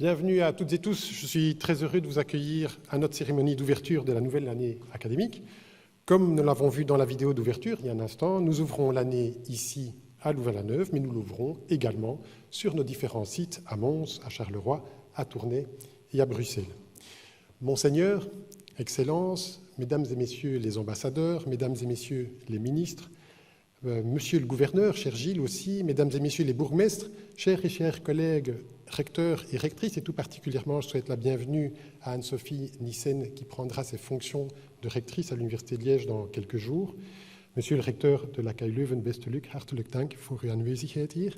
Bienvenue à toutes et tous. Je suis très heureux de vous accueillir à notre cérémonie d'ouverture de la nouvelle année académique. Comme nous l'avons vu dans la vidéo d'ouverture il y a un instant, nous ouvrons l'année ici à Louvain-la-Neuve, mais nous l'ouvrons également sur nos différents sites à Mons, à Charleroi, à Tournai et à Bruxelles. Monseigneur, Excellences, Mesdames et Messieurs les ambassadeurs, Mesdames et Messieurs les ministres, Monsieur le gouverneur, cher Gilles aussi, Mesdames et Messieurs les bourgmestres, chers et chers collègues recteurs et rectrices, et tout particulièrement, je souhaite la bienvenue à Anne-Sophie Nissen qui prendra ses fonctions de rectrice à l'Université de Liège dans quelques jours. Monsieur le recteur de la KU Leuven, beste Luc, hartelijk dank voor uw aanwezigheid hier.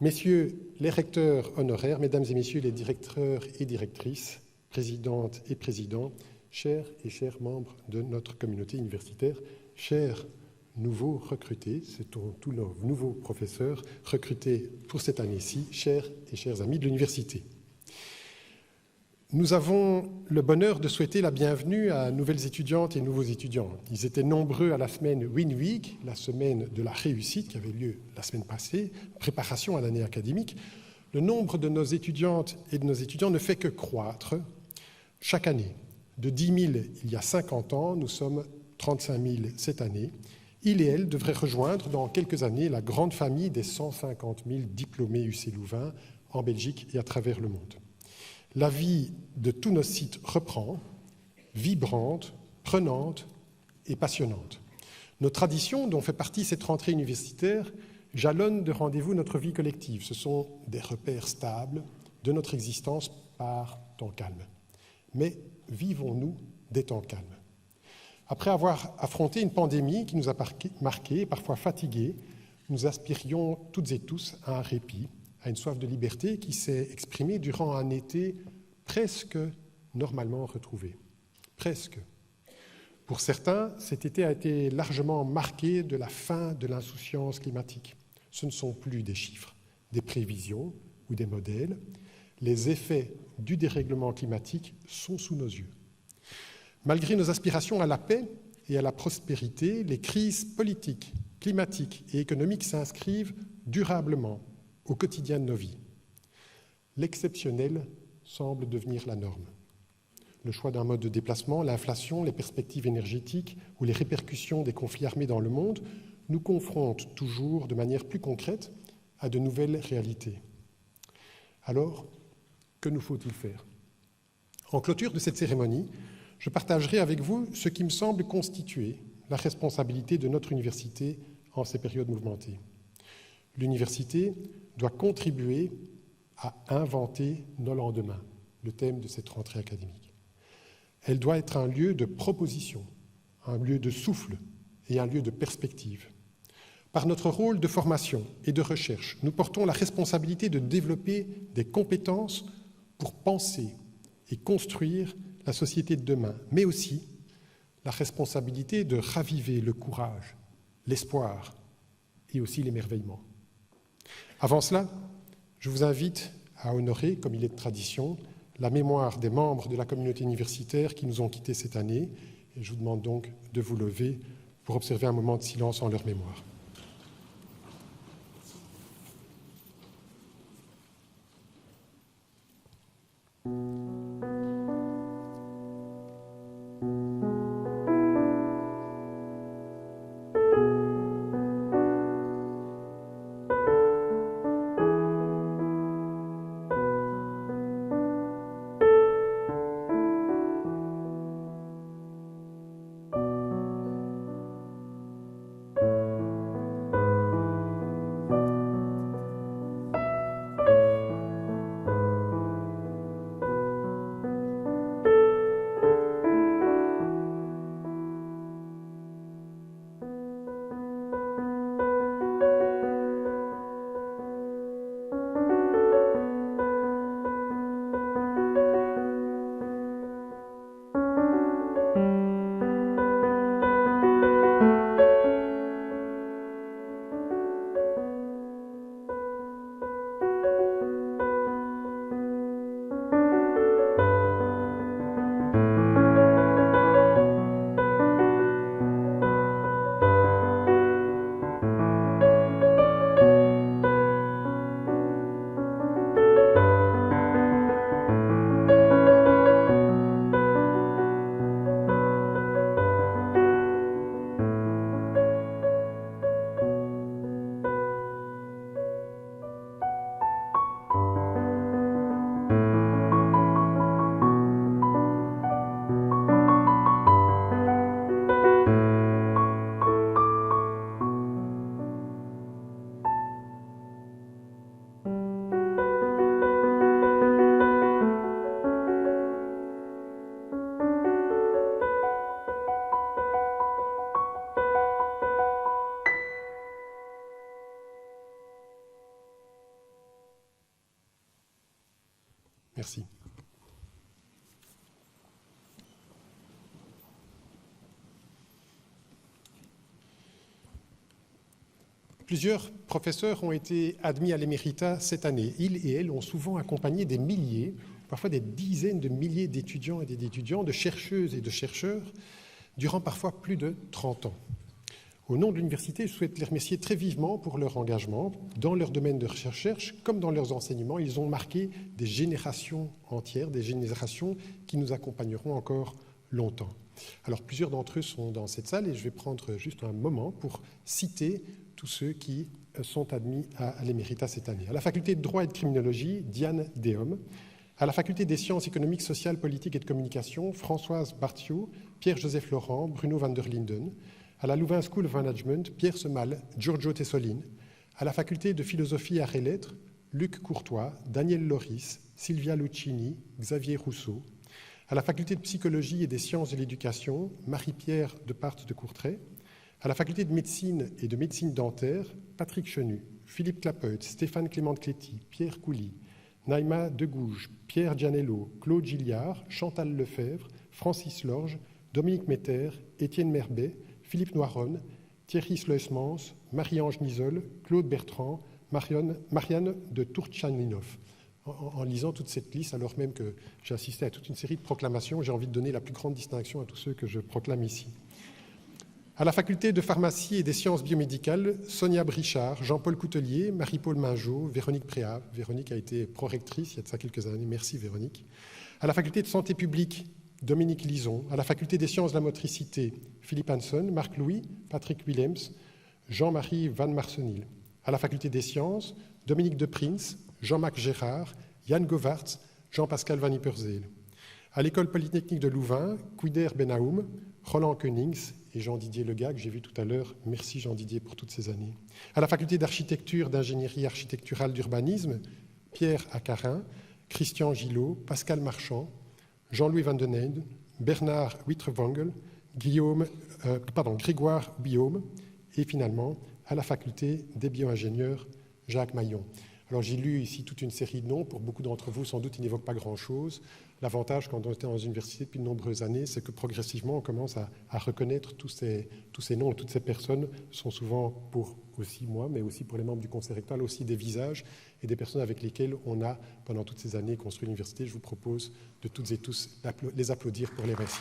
Messieurs les recteurs honoraires, Mesdames et Messieurs les directeurs et directrices, présidentes et présidents, chers et chers membres de notre communauté universitaire, chers nouveaux recrutés, c'est tous nos nouveaux professeurs recrutés pour cette année-ci, chers et chers amis de l'université. Nous avons le bonheur de souhaiter la bienvenue à nouvelles étudiantes et nouveaux étudiants. Ils étaient nombreux à la semaine Win Week, la semaine de la réussite qui avait lieu la semaine passée, préparation à l'année académique. Le nombre de nos étudiantes et de nos étudiants ne fait que croître chaque année. De 10 000 il y a 50 ans, nous sommes 35 000 cette année. Il et elle devraient rejoindre dans quelques années la grande famille des 150 000 diplômés UC Louvain en Belgique et à travers le monde. La vie de tous nos sites reprend, vibrante, prenante et passionnante. Nos traditions, dont fait partie cette rentrée universitaire, jalonnent de rendez-vous notre vie collective. Ce sont des repères stables de notre existence par temps calme. Mais vivons-nous des temps calmes? Après avoir affronté une pandémie qui nous a marqués, parfois fatigués, nous aspirions toutes et tous à un répit, à une soif de liberté qui s'est exprimée durant un été presque normalement retrouvé. Presque. Pour certains, cet été a été largement marqué de la fin de l'insouciance climatique. Ce ne sont plus des chiffres, des prévisions ou des modèles. Les effets du dérèglement climatique sont sous nos yeux. Malgré nos aspirations à la paix et à la prospérité, les crises politiques, climatiques et économiques s'inscrivent durablement au quotidien de nos vies. L'exceptionnel semble devenir la norme. Le choix d'un mode de déplacement, l'inflation, les perspectives énergétiques ou les répercussions des conflits armés dans le monde nous confrontent toujours de manière plus concrète à de nouvelles réalités. Alors, que nous faut-il faire? En clôture de cette cérémonie, je partagerai avec vous ce qui me semble constituer la responsabilité de notre université en ces périodes mouvementées. L'université doit contribuer à inventer nos lendemains, le thème de cette rentrée académique. Elle doit être un lieu de proposition, un lieu de souffle et un lieu de perspective. Par notre rôle de formation et de recherche, nous portons la responsabilité de développer des compétences pour penser et construire la société de demain, mais aussi la responsabilité de raviver le courage, l'espoir et aussi l'émerveillement. Avant cela, je vous invite à honorer, comme il est de tradition, la mémoire des membres de la communauté universitaire qui nous ont quittés cette année, et je vous demande donc de vous lever pour observer un moment de silence en leur mémoire. Merci. Plusieurs professeurs ont été admis à l'éméritat cette année. Ils et elles ont souvent accompagné des milliers, parfois des dizaines de milliers d'étudiants et d'étudiants, de chercheuses et de chercheurs, durant parfois plus de 30 ans. Au nom de l'université, je souhaite les remercier très vivement pour leur engagement dans leur domaine de recherche comme dans leurs enseignements. Ils ont marqué des générations entières, des générations qui nous accompagneront encore longtemps. Alors, plusieurs d'entre eux sont dans cette salle et je vais prendre juste un moment pour citer tous ceux qui sont admis à l'éméritat cette année. À la faculté de droit et de criminologie, Diane Déhomme. À la faculté des sciences économiques, sociales, politiques et de communication, Françoise Bartiot, Pierre-Joseph Laurent, Bruno van der Linden. À la Louvain School of Management, Pierre Semal, Giorgio Tessolin. À la faculté de philosophie, arts et lettres, Luc Courtois, Daniel Loris, Silvia Lucchini, Xavier Rousseau. À la faculté de psychologie et des sciences de l'éducation, Marie-Pierre Departe de Courtrai. À la faculté de médecine et de médecine dentaire, Patrick Chenu, Philippe Clapeut, Stéphane Clément-Cléty, Pierre Couly, Naïma Degouge, Pierre Gianello, Claude Gilliard, Chantal Lefebvre, Francis Lorge, Dominique Metter, Étienne Merbet, Philippe Noironne, Thierry Sleusmans, Marie-Ange Nisol, Claude Bertrand, Marianne de Tourchaninov. En lisant toute cette liste, alors même que j'ai assisté à toute une série de proclamations, j'ai envie de donner la plus grande distinction à tous ceux que je proclame ici. À la faculté de pharmacie et des sciences biomédicales, Sonia Brichard, Jean-Paul Coutelier, Marie-Paul Mingeot, Véronique Préave. Véronique a été prorectrice il y a de ça quelques années. Merci Véronique. À la faculté de santé publique, Dominique Lison. À la faculté des sciences de la motricité, Philippe Hanson, Marc Louis, Patrick Willems, Jean-Marie Van Marcenil. À la faculté des sciences, Dominique De Prince, Jean-Marc Gérard, Yann Govartz, Jean-Pascal Van Yperseel. À l'école polytechnique de Louvain, Kouider Benaoum, Roland Koenings et Jean-Didier Lega, que j'ai vu tout à l'heure. Merci Jean-Didier pour toutes ces années. À la faculté d'architecture, d'ingénierie architecturale, d'urbanisme, Pierre Acarin, Christian Gillot, Pascal Marchand, Jean-Louis Van den Eyde, Bernard Wittrewangel, Grégoire Guillaume et finalement à la faculté des bio-ingénieurs, Jacques Maillon. Alors j'ai lu ici toute une série de noms, pour beaucoup d'entre vous sans doute ils n'évoquent pas grand-chose. L'avantage quand on était dans une université depuis de nombreuses années, c'est que progressivement on commence à reconnaître tous ces noms, toutes ces personnes sont souvent pour aussi moi, mais aussi pour les membres du conseil rectoral, aussi des visages et des personnes avec lesquelles on a pendant toutes ces années construit l'université. Je vous propose de toutes et tous les applaudir pour les récits.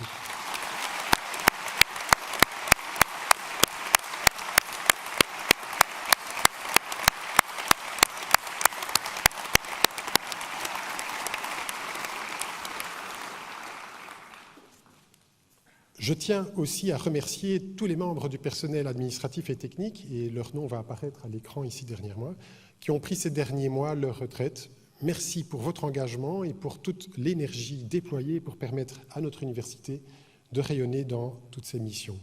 Je tiens aussi à remercier tous les membres du personnel administratif et technique, et leur nom va apparaître à l'écran ici derrière moi, qui ont pris ces derniers mois leur retraite. Merci pour votre engagement et pour toute l'énergie déployée pour permettre à notre université de rayonner dans toutes ses missions.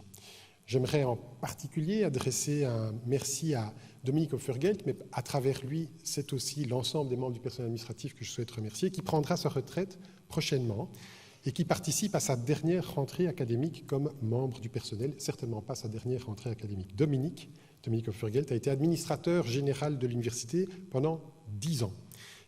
J'aimerais en particulier adresser un merci à Dominique Opfergelt, mais à travers lui, c'est aussi l'ensemble des membres du personnel administratif que je souhaite remercier, qui prendra sa retraite prochainement et qui participe à sa dernière rentrée académique comme membre du personnel, certainement pas sa dernière rentrée académique. Dominique Opfergelt a été administrateur général de l'université pendant 10 ans.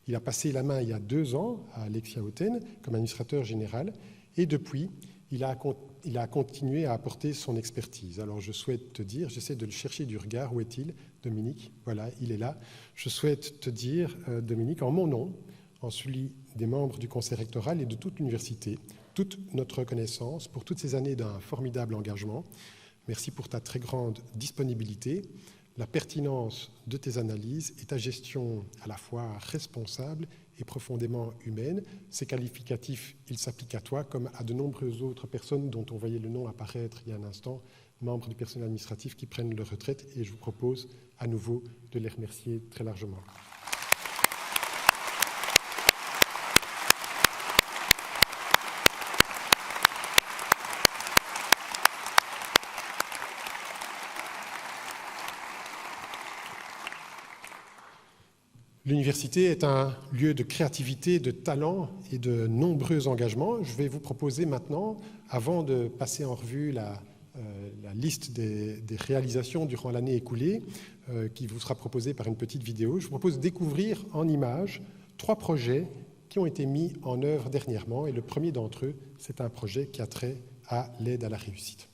Il a passé la main il y a 2 ans à Alexia Houten comme administrateur général et depuis, il a continué à apporter son expertise. Alors je souhaite te dire, j'essaie de le chercher du regard, où est-il, Dominique? Voilà, il est là. Je souhaite te dire, Dominique, en mon nom, en celui des membres du conseil rectoral et de toute l'université, toute notre reconnaissance pour toutes ces années d'un formidable engagement. Merci pour ta très grande disponibilité, la pertinence de tes analyses et ta gestion à la fois responsable et profondément humaine. Ces qualificatifs, ils s'appliquent à toi comme à de nombreuses autres personnes dont on voyait le nom apparaître il y a un instant, membres du personnel administratif qui prennent leur retraite, et je vous propose à nouveau de les remercier très largement. L'université est un lieu de créativité, de talent et de nombreux engagements. Je vais vous proposer maintenant, avant de passer en revue la liste des réalisations durant l'année écoulée, qui vous sera proposée par une petite vidéo, je vous propose de découvrir en images 3 projets qui qui ont été mis en œuvre dernièrement. Et le premier d'entre eux, c'est un projet qui a trait à l'aide à la réussite.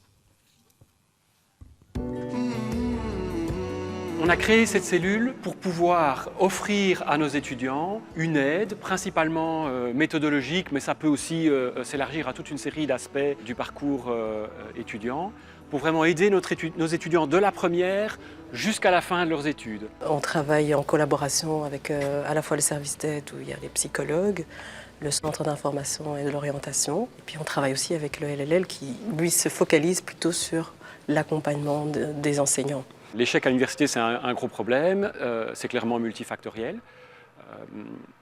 On a créé cette cellule pour pouvoir offrir à nos étudiants une aide, principalement méthodologique, mais ça peut aussi s'élargir à toute une série d'aspects du parcours étudiant, pour vraiment aider nos étudiants de la première jusqu'à la fin de leurs études. On travaille en collaboration avec à la fois le service d'aide où il y a les psychologues, le centre d'information et de l'orientation. Et puis on travaille aussi avec le LLL qui, lui, se focalise plutôt sur l'accompagnement des enseignants. L'échec à l'université, c'est un gros problème, c'est clairement multifactoriel.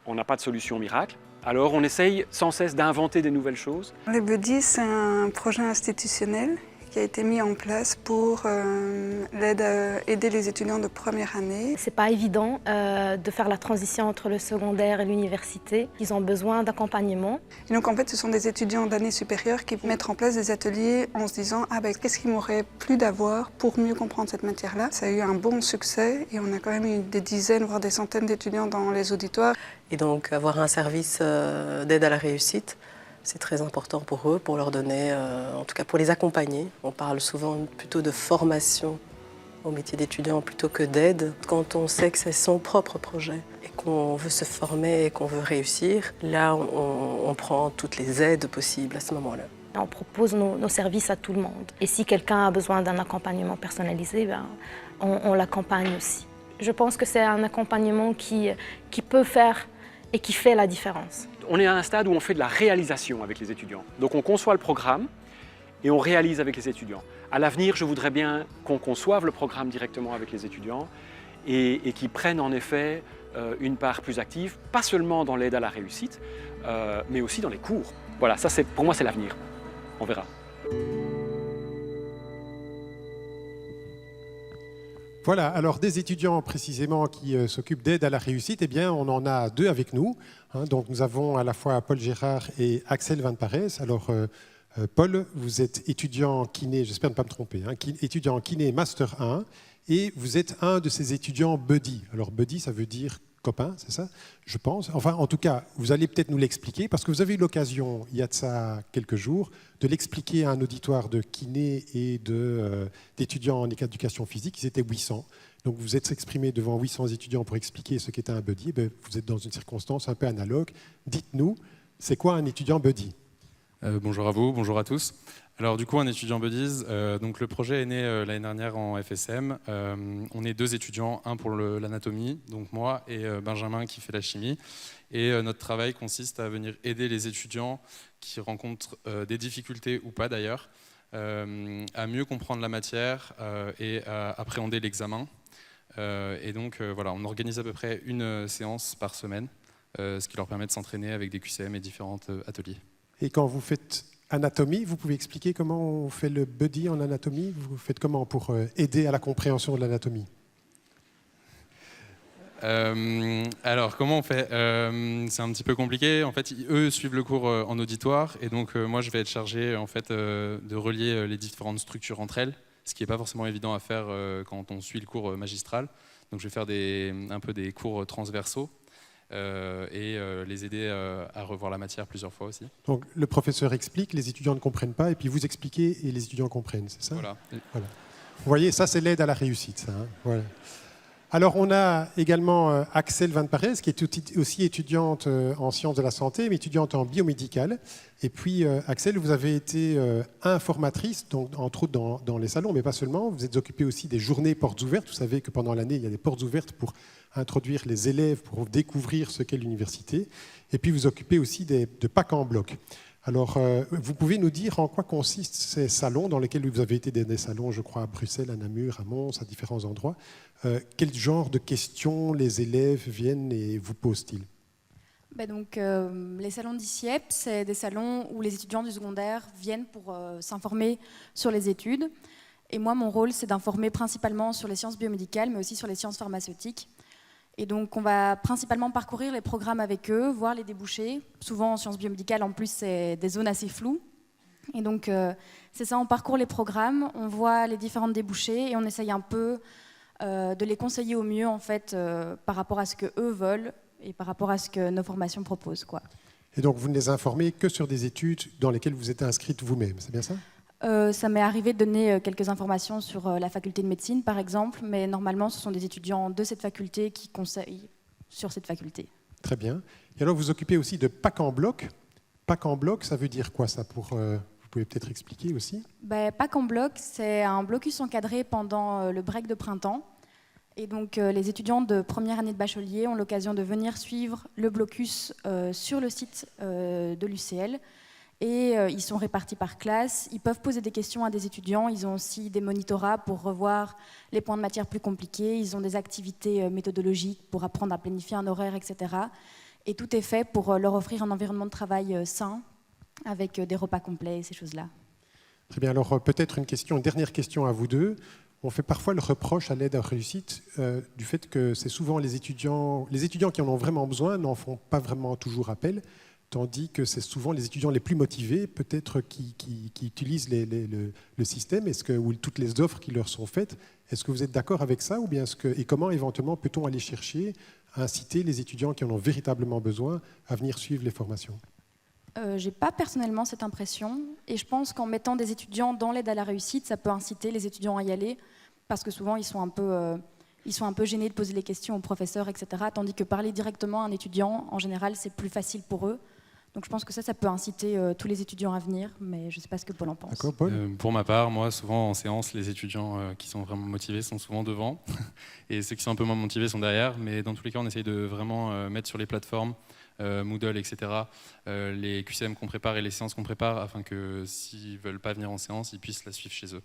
On n'a pas de solution miracle. Alors on essaye sans cesse d'inventer des nouvelles choses. Les buddies, c'est un projet institutionnel qui a été mis en place pour aider les étudiants de première année. C'est pas évident de faire la transition entre le secondaire et l'université. Ils ont besoin d'accompagnement. Et donc en fait, ce sont des étudiants d'année supérieure qui mettent en place des ateliers en se disant qu'est-ce qu'il m'aurait plu d'avoir pour mieux comprendre cette matière-là. Ça a eu un bon succès et on a quand même eu des dizaines, voire des centaines d'étudiants dans les auditoires. Et donc avoir un service d'aide à la réussite, c'est très important pour eux, pour leur donner, en tout cas pour les accompagner. On parle souvent plutôt de formation au métier d'étudiant plutôt que d'aide. Quand on sait que c'est son propre projet et qu'on veut se former et qu'on veut réussir, là on prend toutes les aides possibles à ce moment-là. On propose nos services à tout le monde. Et si quelqu'un a besoin d'un accompagnement personnalisé, on l'accompagne aussi. Je pense que c'est un accompagnement qui peut faire et qui fait la différence. On est à un stade où on fait de la réalisation avec les étudiants. Donc on conçoit le programme et on réalise avec les étudiants. À l'avenir, je voudrais bien qu'on conçoive le programme directement avec les étudiants et qu'ils prennent en effet une part plus active, pas seulement dans l'aide à la réussite, mais aussi dans les cours. Voilà, ça pour moi c'est l'avenir. On verra. Voilà, alors des étudiants précisément qui s'occupent d'aide à la réussite, eh bien on en a deux avec nous. Donc nous avons à la fois Paul Gérard et Axel Van Parijs. Alors Paul, vous êtes étudiant kiné, j'espère ne pas me tromper, étudiant kiné Master 1 et vous êtes un de ces étudiants buddy. Alors buddy, ça veut dire copain, c'est ça, je pense. Enfin, en tout cas, vous allez peut-être nous l'expliquer parce que vous avez eu l'occasion, il y a de ça quelques jours, de l'expliquer à un auditoire de kiné et d'étudiants en éducation physique. Ils étaient 800. Donc vous êtes exprimé devant 800 étudiants pour expliquer ce qu'était un buddy. Vous êtes dans une circonstance un peu analogue. Dites-nous, c'est quoi un étudiant buddy ? Bonjour à vous, bonjour à tous. Alors du coup, un étudiant Buddies, donc le projet est né l'année dernière en FSM. On est deux étudiants, un pour l'anatomie, donc moi et Benjamin qui fait la chimie. Et notre travail consiste à venir aider les étudiants qui rencontrent des difficultés ou pas d'ailleurs, à mieux comprendre la matière et à appréhender l'examen. Et donc voilà, on organise à peu près une séance par semaine, ce qui leur permet de s'entraîner avec des QCM et différents ateliers. Et quand vous faites anatomie, vous pouvez expliquer comment on fait le buddy en anatomie? Vous faites comment pour aider à la compréhension de l'anatomie? Alors, comment on fait? C'est un petit peu compliqué. En fait, eux suivent le cours en auditoire, et donc moi, je vais être chargé en fait, de relier les différentes structures entre elles, ce qui n'est pas forcément évident à faire quand on suit le cours magistral. Donc, je vais faire un peu des cours transversaux. Et les aider à revoir la matière plusieurs fois aussi. Donc le professeur explique, les étudiants ne comprennent pas, et puis vous expliquez et les étudiants comprennent, c'est ça? Voilà. Voilà. Vous voyez, ça c'est l'aide à la réussite. Ça, hein, voilà. Alors on a également Axel Van Parijs, qui est aussi étudiante en sciences de la santé, mais étudiante en biomédical. Et puis Axel, vous avez été informatrice, donc, entre autres dans les salons, mais pas seulement. Vous êtes occupé aussi des journées portes ouvertes. Vous savez que pendant l'année, il y a des portes ouvertes pour introduire les élèves, pour découvrir ce qu'est l'université. Et puis vous occupez aussi de packs en bloc. Alors, vous pouvez nous dire en quoi consistent ces salons dans lesquels vous avez été dans des salons, je crois, à Bruxelles, à Namur, à Mons, à différents endroits. Quel genre de questions les élèves viennent et vous posent-ils? Les salons d'ICIEP, c'est des salons où les étudiants du secondaire viennent pour s'informer sur les études. Et moi, mon rôle, c'est d'informer principalement sur les sciences biomédicales, mais aussi sur les sciences pharmaceutiques. Et donc, on va principalement parcourir les programmes avec eux, voir les débouchés. Souvent, en sciences biomédicales, en plus, c'est des zones assez floues. Et donc, c'est ça, on parcourt les programmes, on voit les différentes débouchés et on essaye un peu de les conseiller au mieux, en fait, par rapport à ce qu'eux veulent et par rapport à ce que nos formations proposent, quoi. Et donc, vous ne les informez que sur des études dans lesquelles vous êtes inscrite vous-même, c'est bien ça? Ça m'est arrivé de donner quelques informations sur la faculté de médecine, par exemple, mais normalement, ce sont des étudiants de cette faculté qui conseillent sur cette faculté. Très bien. Et alors, vous occupez aussi de Pack en bloc. Pack en bloc, ça veut dire quoi, ça, vous pouvez peut-être expliquer aussi? Pack en bloc, c'est un blocus encadré pendant le break de printemps. Et donc, les étudiants de première année de bachelier ont l'occasion de venir suivre le blocus sur le site de l'UCL. Et ils sont répartis par classe. Ils peuvent poser des questions à des étudiants. Ils ont aussi des monitorats pour revoir les points de matière plus compliqués. Ils ont des activités méthodologiques pour apprendre à planifier un horaire, etc. Et tout est fait pour leur offrir un environnement de travail sain, avec des repas complets et ces choses-là. Très bien. Alors, peut-être une dernière question à vous deux. On fait parfois le reproche à l'aide à réussite du fait que c'est souvent les étudiants qui en ont vraiment besoin n'en font pas vraiment toujours appel, tandis que c'est souvent les étudiants les plus motivés, peut-être qui utilisent le système, ou toutes les offres qui leur sont faites. Est-ce que vous êtes d'accord avec ça, ou bien et comment éventuellement peut-on aller chercher à inciter les étudiants qui en ont véritablement besoin à venir suivre les formations? Je n'ai pas personnellement cette impression, et je pense qu'en mettant des étudiants dans l'aide à la réussite, ça peut inciter les étudiants à y aller, parce que souvent ils sont un peu gênés de poser les questions aux professeurs, etc. Tandis que parler directement à un étudiant, en général, c'est plus facile pour eux. Donc je pense que ça peut inciter tous les étudiants à venir, mais je ne sais pas ce que Paul en pense. D'accord, Paul. Pour ma part, moi, souvent en séance, les étudiants qui sont vraiment motivés sont souvent devant, et ceux qui sont un peu moins motivés sont derrière, mais dans tous les cas, on essaye de vraiment mettre sur les plateformes Moodle, etc., les QCM qu'on prépare et les séances qu'on prépare, afin que s'ils ne veulent pas venir en séance, ils puissent la suivre chez eux.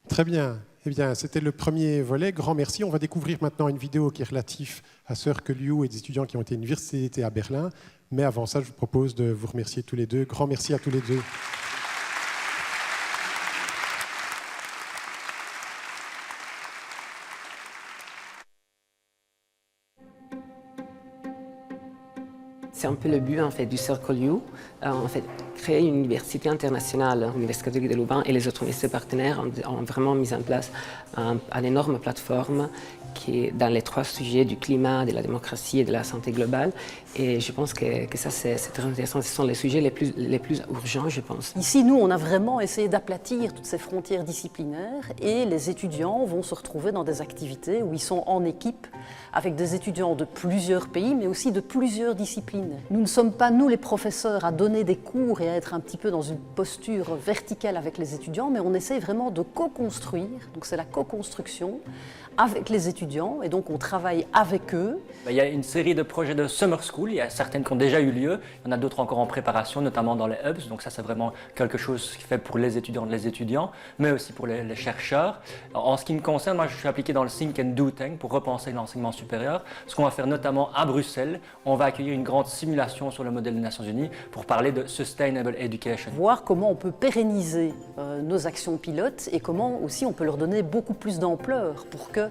Très bien. Eh bien, c'était le premier volet. Grand merci. On va découvrir maintenant une vidéo qui est relative à Circle U et des étudiants qui ont été à l'université d'été à Berlin. Mais avant ça, je vous propose de vous remercier tous les deux. Grand merci à tous les deux. C'est un peu le but en fait, du Circle U, en fait, créer une université internationale. L'Université catholique de Louvain et les autres universités partenaires ont vraiment mis en place une énorme plateforme qui est dans les 3 sujets du climat, de la démocratie et de la santé globale. Et je pense que ça, c'est très intéressant. Ce sont les sujets les plus urgents, je pense. Ici, nous, on a vraiment essayé d'aplatir toutes ces frontières disciplinaires et les étudiants vont se retrouver dans des activités où ils sont en équipe avec des étudiants de plusieurs pays, mais aussi de plusieurs disciplines. Nous ne sommes pas, nous, les professeurs, à donner des cours et à être un petit peu dans une posture verticale avec les étudiants, mais on essaie vraiment de co-construire, donc c'est la co-construction avec les étudiants, et donc on travaille avec eux. Il y a une série de projets de Summer School, il y a certaines qui ont déjà eu lieu, il y en a d'autres encore en préparation, notamment dans les hubs, donc ça c'est vraiment quelque chose qui fait pour les étudiants, mais aussi pour les chercheurs. En ce qui me concerne, moi je suis impliqué dans le Think and Do Tank pour repenser l'enseignement supérieur. Ce qu'on va faire notamment à Bruxelles, on va accueillir une grande simulation sur le modèle des Nations Unies pour parler de Sustainable Education. Voir comment on peut pérenniser nos actions pilotes et comment aussi on peut leur donner beaucoup plus d'ampleur pour que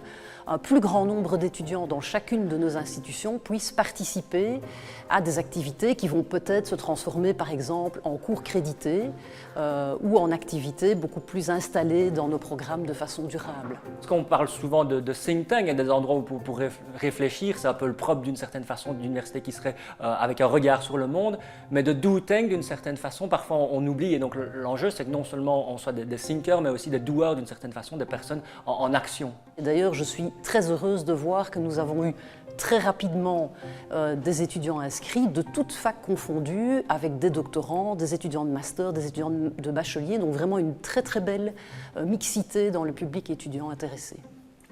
un plus grand nombre d'étudiants dans chacune de nos institutions puissent participer à des activités qui vont peut-être se transformer par exemple en cours crédités ou en activités beaucoup plus installées dans nos programmes de façon durable. Parce qu'on parle souvent de think tank, il y a des endroits où pour réfléchir, c'est un peu le propre d'une certaine façon d'université qui serait avec un regard sur le monde, mais de do tank d'une certaine façon, parfois on oublie, et donc l'enjeu c'est que non seulement on soit des thinkers, mais aussi des doers d'une certaine façon, des personnes en action. D'ailleurs, je suis très heureuse de voir que nous avons eu très rapidement des étudiants inscrits de toutes facs confondues, avec des doctorants, des étudiants de master, des étudiants de bachelier, donc vraiment une très très belle mixité dans le public étudiant intéressé.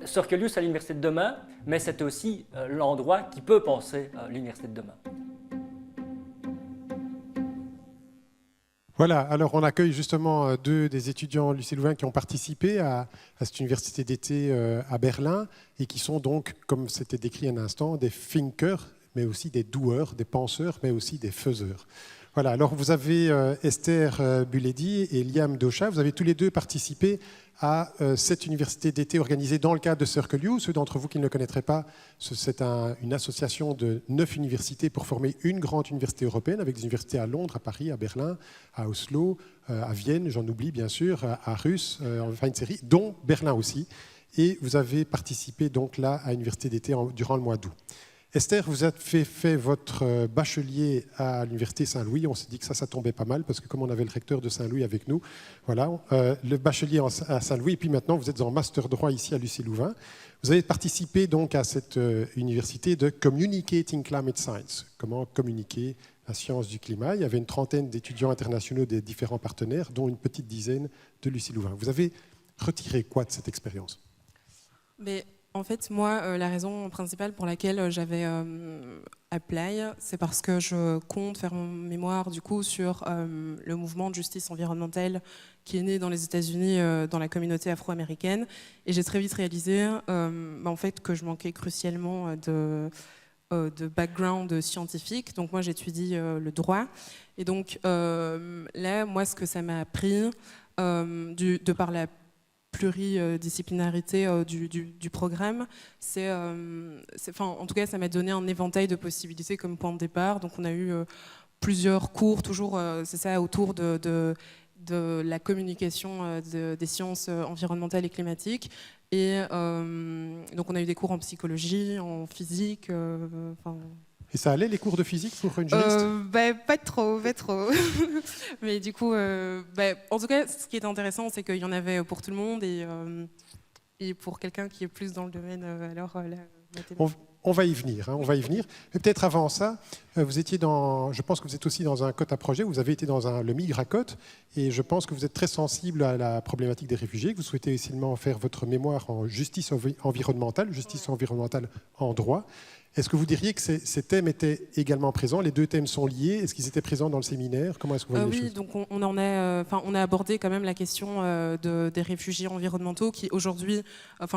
Circle U, c'est l'université de demain, mais c'est aussi l'endroit qui peut penser l'université de demain. Voilà, alors on accueille justement 2 des étudiants lycée Louvain qui ont participé à cette université d'été à Berlin et qui sont donc, comme c'était décrit un instant, des thinkers, mais aussi des doers, des penseurs, mais aussi des faiseurs. Voilà, alors vous avez Esther Buledi et Liam Docha, vous avez tous les 2 participé à cette université d'été organisée dans le cadre de Circle U. Ceux d'entre vous qui ne le connaîtraient pas, c'est une association de 9 universités pour former une grande université européenne, avec des universités à Londres, à Paris, à Berlin, à Oslo, à Vienne, j'en oublie bien sûr, à Russe, enfin une série, dont Berlin aussi. Et vous avez participé donc là à l'université d'été durant le mois d'août. Esther, vous avez fait votre bachelier à l'Université Saint-Louis. On s'est dit que ça tombait pas mal, parce que comme on avait le recteur de Saint-Louis avec nous, voilà, le bachelier à Saint-Louis, et puis maintenant vous êtes en master droit ici à l'UC Louvain. Vous avez participé donc à cette université de Communicating Climate Science, comment communiquer la science du climat. Il y avait une trentaine d'étudiants internationaux des différents partenaires, dont une petite dizaine de l'UC Louvain. Vous avez retiré quoi de cette expérience? Mais en fait, moi, la raison principale pour laquelle j'avais apply, c'est parce que je compte faire mon mémoire du coup sur le mouvement de justice environnementale qui est né dans les États-Unis, dans la communauté afro-américaine. Et j'ai très vite réalisé en fait, que je manquais crucialement de background scientifique. Donc moi, j'étudie le droit. Et donc là, moi, ce que ça m'a appris, de par la pluridisciplinarité du programme, en tout cas, ça m'a donné un éventail de possibilités comme point de départ. Donc, on a eu plusieurs cours, toujours, c'est ça, autour de la communication des sciences environnementales et climatiques. Et donc, on a eu des cours en psychologie, en physique. Et ça allait, les cours de physique pour une juriste? Pas trop. Mais du coup, en tout cas, ce qui est intéressant, c'est qu'il y en avait pour tout le monde et pour quelqu'un qui est plus dans le domaine, On va y venir, on va y venir. Mais peut-être avant ça, vous étiez je pense que vous êtes aussi dans un COT à projet, vous avez été dans le MIGRACOT, et je pense que vous êtes très sensible à la problématique des réfugiés, que vous souhaitez essentiellement faire votre mémoire en justice environnementale en droit. Est-ce que vous diriez que ces thèmes étaient également présents? Les deux thèmes sont liés. Est-ce qu'ils étaient présents dans le séminaire? Comment est-ce que vous voyez les choses? Oui, donc on a abordé quand même la question des réfugiés environnementaux qui aujourd'hui,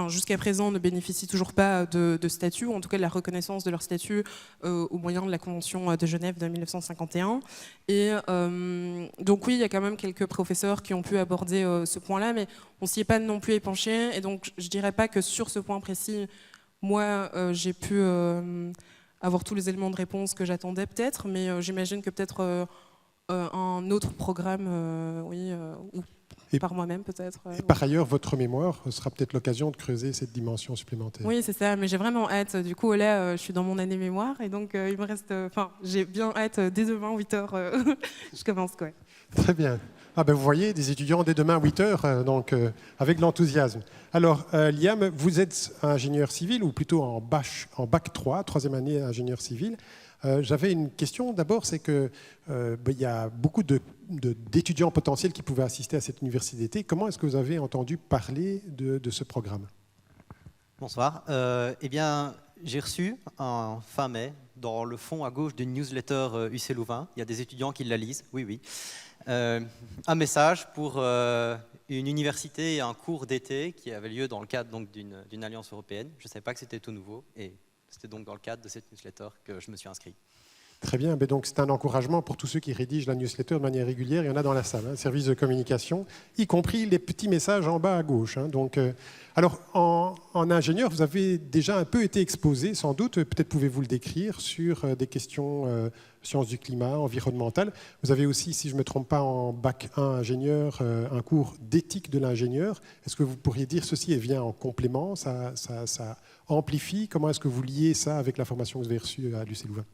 jusqu'à présent, ne bénéficient toujours pas de statut, ou en tout cas de la reconnaissance de leur statut au moyen de la Convention de Genève de 1951. Et donc oui, il y a quand même quelques professeurs qui ont pu aborder ce point-là, mais on s'y est pas non plus épanché. Et donc je dirais pas que sur ce point précis, moi, j'ai pu avoir tous les éléments de réponse que j'attendais peut-être, mais j'imagine que peut-être un autre programme, ou par moi-même peut-être. Et par ailleurs, votre mémoire sera peut-être l'occasion de creuser cette dimension supplémentaire. Oui, c'est ça, mais j'ai vraiment hâte. Du coup, là, je suis dans mon année mémoire, et donc il me reste... j'ai bien hâte, dès demain, 8h, je commence, quoi. Très bien. Vous voyez, des étudiants dès demain 8h, donc avec l'enthousiasme. Alors, Liam, vous êtes ingénieur civil, ou plutôt en bac 3, troisième année ingénieur civil. J'avais une question. D'abord, c'est qu'il y a beaucoup d'étudiants potentiels qui pouvaient assister à cette université d'été. Comment est-ce que vous avez entendu parler de ce programme? Bonsoir. Eh bien, j'ai reçu en fin mai, dans le fond à gauche d'une newsletter UC Louvain, il y a des étudiants qui la lisent, oui, un message pour une université et un cours d'été qui avait lieu dans le cadre d'une alliance européenne. Je ne savais pas que c'était tout nouveau, et c'était donc dans le cadre de cette newsletter que je me suis inscrit. Très bien, donc c'est un encouragement pour tous ceux qui rédigent la newsletter de manière régulière. Il y en a dans la salle, service de communication, y compris les petits messages en bas à gauche. Donc, alors, en ingénieur, vous avez déjà un peu été exposé, sans doute, peut-être pouvez-vous le décrire, sur des questions sciences du climat, environnementales. Vous avez aussi, si je ne me trompe pas, en bac 1 ingénieur, un cours d'éthique de l'ingénieur. Est-ce que vous pourriez dire ceci vient en complément, ça amplifie? Comment est-ce que vous liez ça avec la formation que vous avez reçue à l'UC Louvain?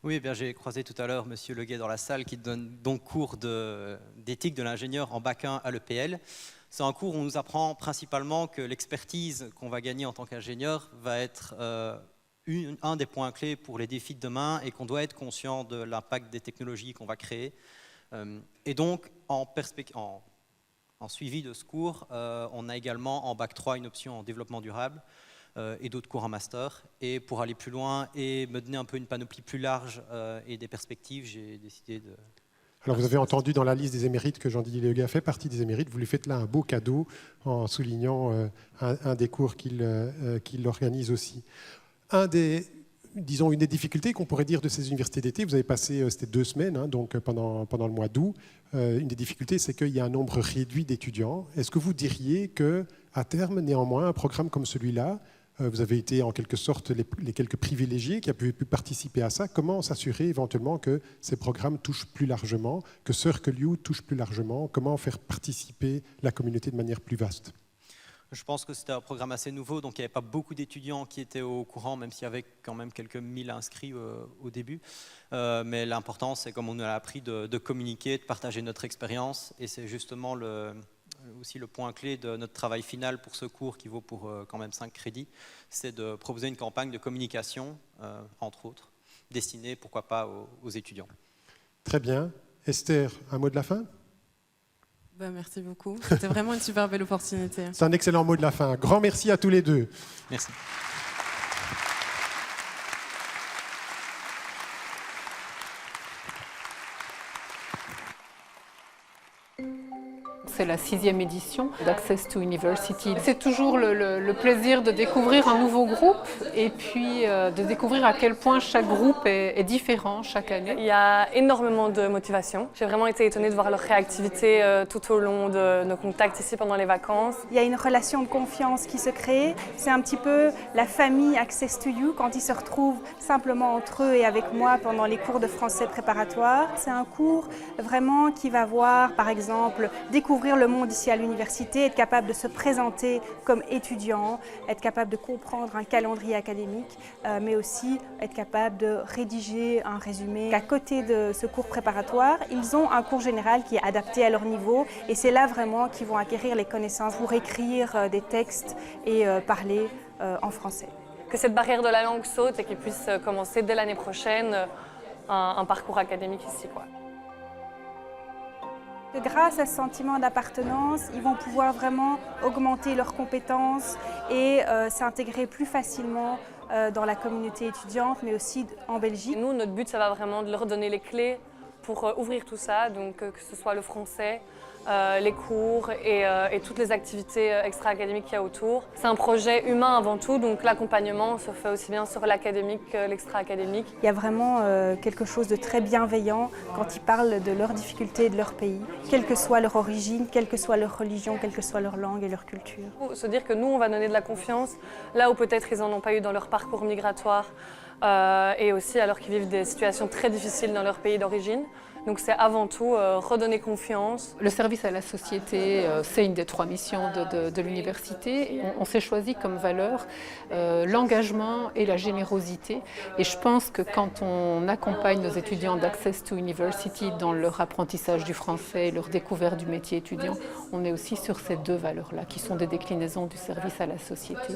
Oui, bien, j'ai croisé tout à l'heure Monsieur Leguet dans la salle qui donne donc cours d'éthique de l'ingénieur en bac 1 à l'EPL. C'est un cours où on nous apprend principalement que l'expertise qu'on va gagner en tant qu'ingénieur va être un des points clés pour les défis de demain, et qu'on doit être conscient de l'impact des technologies qu'on va créer. Et donc, en suivi de ce cours, on a également en bac 3 une option en développement durable, et d'autres cours en master. Et pour aller plus loin et me donner un peu une panoplie plus large et des perspectives, j'ai décidé de... Alors vous avez entendu dans la liste des émérites que Jean-Didier Leguet fait partie des émérites. Vous lui faites là un beau cadeau en soulignant un des cours qu'il organise aussi. Une des difficultés qu'on pourrait dire de ces universités d'été, vous avez passé, c'était 2 semaines, donc pendant le mois d'août, une des difficultés, c'est qu'il y a un nombre réduit d'étudiants. Est-ce que vous diriez qu'à terme, néanmoins, un programme comme celui-là, vous avez été en quelque sorte les quelques privilégiés qui ont pu participer à ça. Comment s'assurer éventuellement que ces programmes touchent plus largement, que Circle U touche plus largement? Comment faire participer la communauté de manière plus vaste? Je pense que c'était un programme assez nouveau, donc il n'y avait pas beaucoup d'étudiants qui étaient au courant, même s'il y avait quand même quelques 1000 inscrits au début. Mais l'important, c'est, comme on nous l'a appris, de communiquer, de partager notre expérience. Et c'est justement aussi le point clé de notre travail final pour ce cours, qui vaut pour quand même 5 crédits, c'est de proposer une campagne de communication, entre autres, destinée, pourquoi pas, aux étudiants. Très bien. Esther, un mot de la fin ? Merci beaucoup. C'était vraiment une super belle opportunité. C'est un excellent mot de la fin. Grand merci à tous les deux. Merci. C'est la 6e édition d'Access to University. C'est toujours le plaisir de découvrir un nouveau groupe et puis de découvrir à quel point chaque groupe est différent chaque année. Il y a énormément de motivation. J'ai vraiment été étonnée de voir leur réactivité tout au long de nos contacts ici pendant les vacances. Il y a une relation de confiance qui se crée. C'est un petit peu la famille Access to You quand ils se retrouvent simplement entre eux et avec moi pendant les cours de français préparatoires. C'est un cours vraiment qui va voir, par exemple, découvrir le monde ici à l'université, être capable de se présenter comme étudiant, être capable de comprendre un calendrier académique, mais aussi être capable de rédiger un résumé. À côté de ce cours préparatoire, ils ont un cours général qui est adapté à leur niveau et c'est là vraiment qu'ils vont acquérir les connaissances pour écrire des textes et parler en français. Que cette barrière de la langue saute et qu'ils puissent commencer dès l'année prochaine un parcours académique ici, quoi. Grâce à ce sentiment d'appartenance, ils vont pouvoir vraiment augmenter leurs compétences et s'intégrer plus facilement dans la communauté étudiante, mais aussi en Belgique. Nous, notre but, ça va vraiment de leur donner les clés pour ouvrir tout ça, donc que ce soit le français, les cours et toutes les activités extra-académiques qu'il y a autour. C'est un projet humain avant tout, donc l'accompagnement se fait aussi bien sur l'académique que l'extra-académique. Il y a vraiment quelque chose de très bienveillant quand ils parlent de leurs difficultés et de leur pays, quelle que soit leur origine, quelle que soit leur religion, quelle que soit leur langue et leur culture. Se dire que nous, on va donner de la confiance là où peut-être ils n'en ont pas eu dans leur parcours migratoire et aussi alors qu'ils vivent des situations très difficiles dans leur pays d'origine. Donc c'est avant tout redonner confiance. Le service à la société, c'est une des 3 missions de l'université. On s'est choisi comme valeur l'engagement et la générosité. Et je pense que quand on accompagne nos étudiants d'Access to University dans leur apprentissage du français et leur découverte du métier étudiant, on est aussi sur ces 2 valeurs-là, qui sont des déclinaisons du service à la société.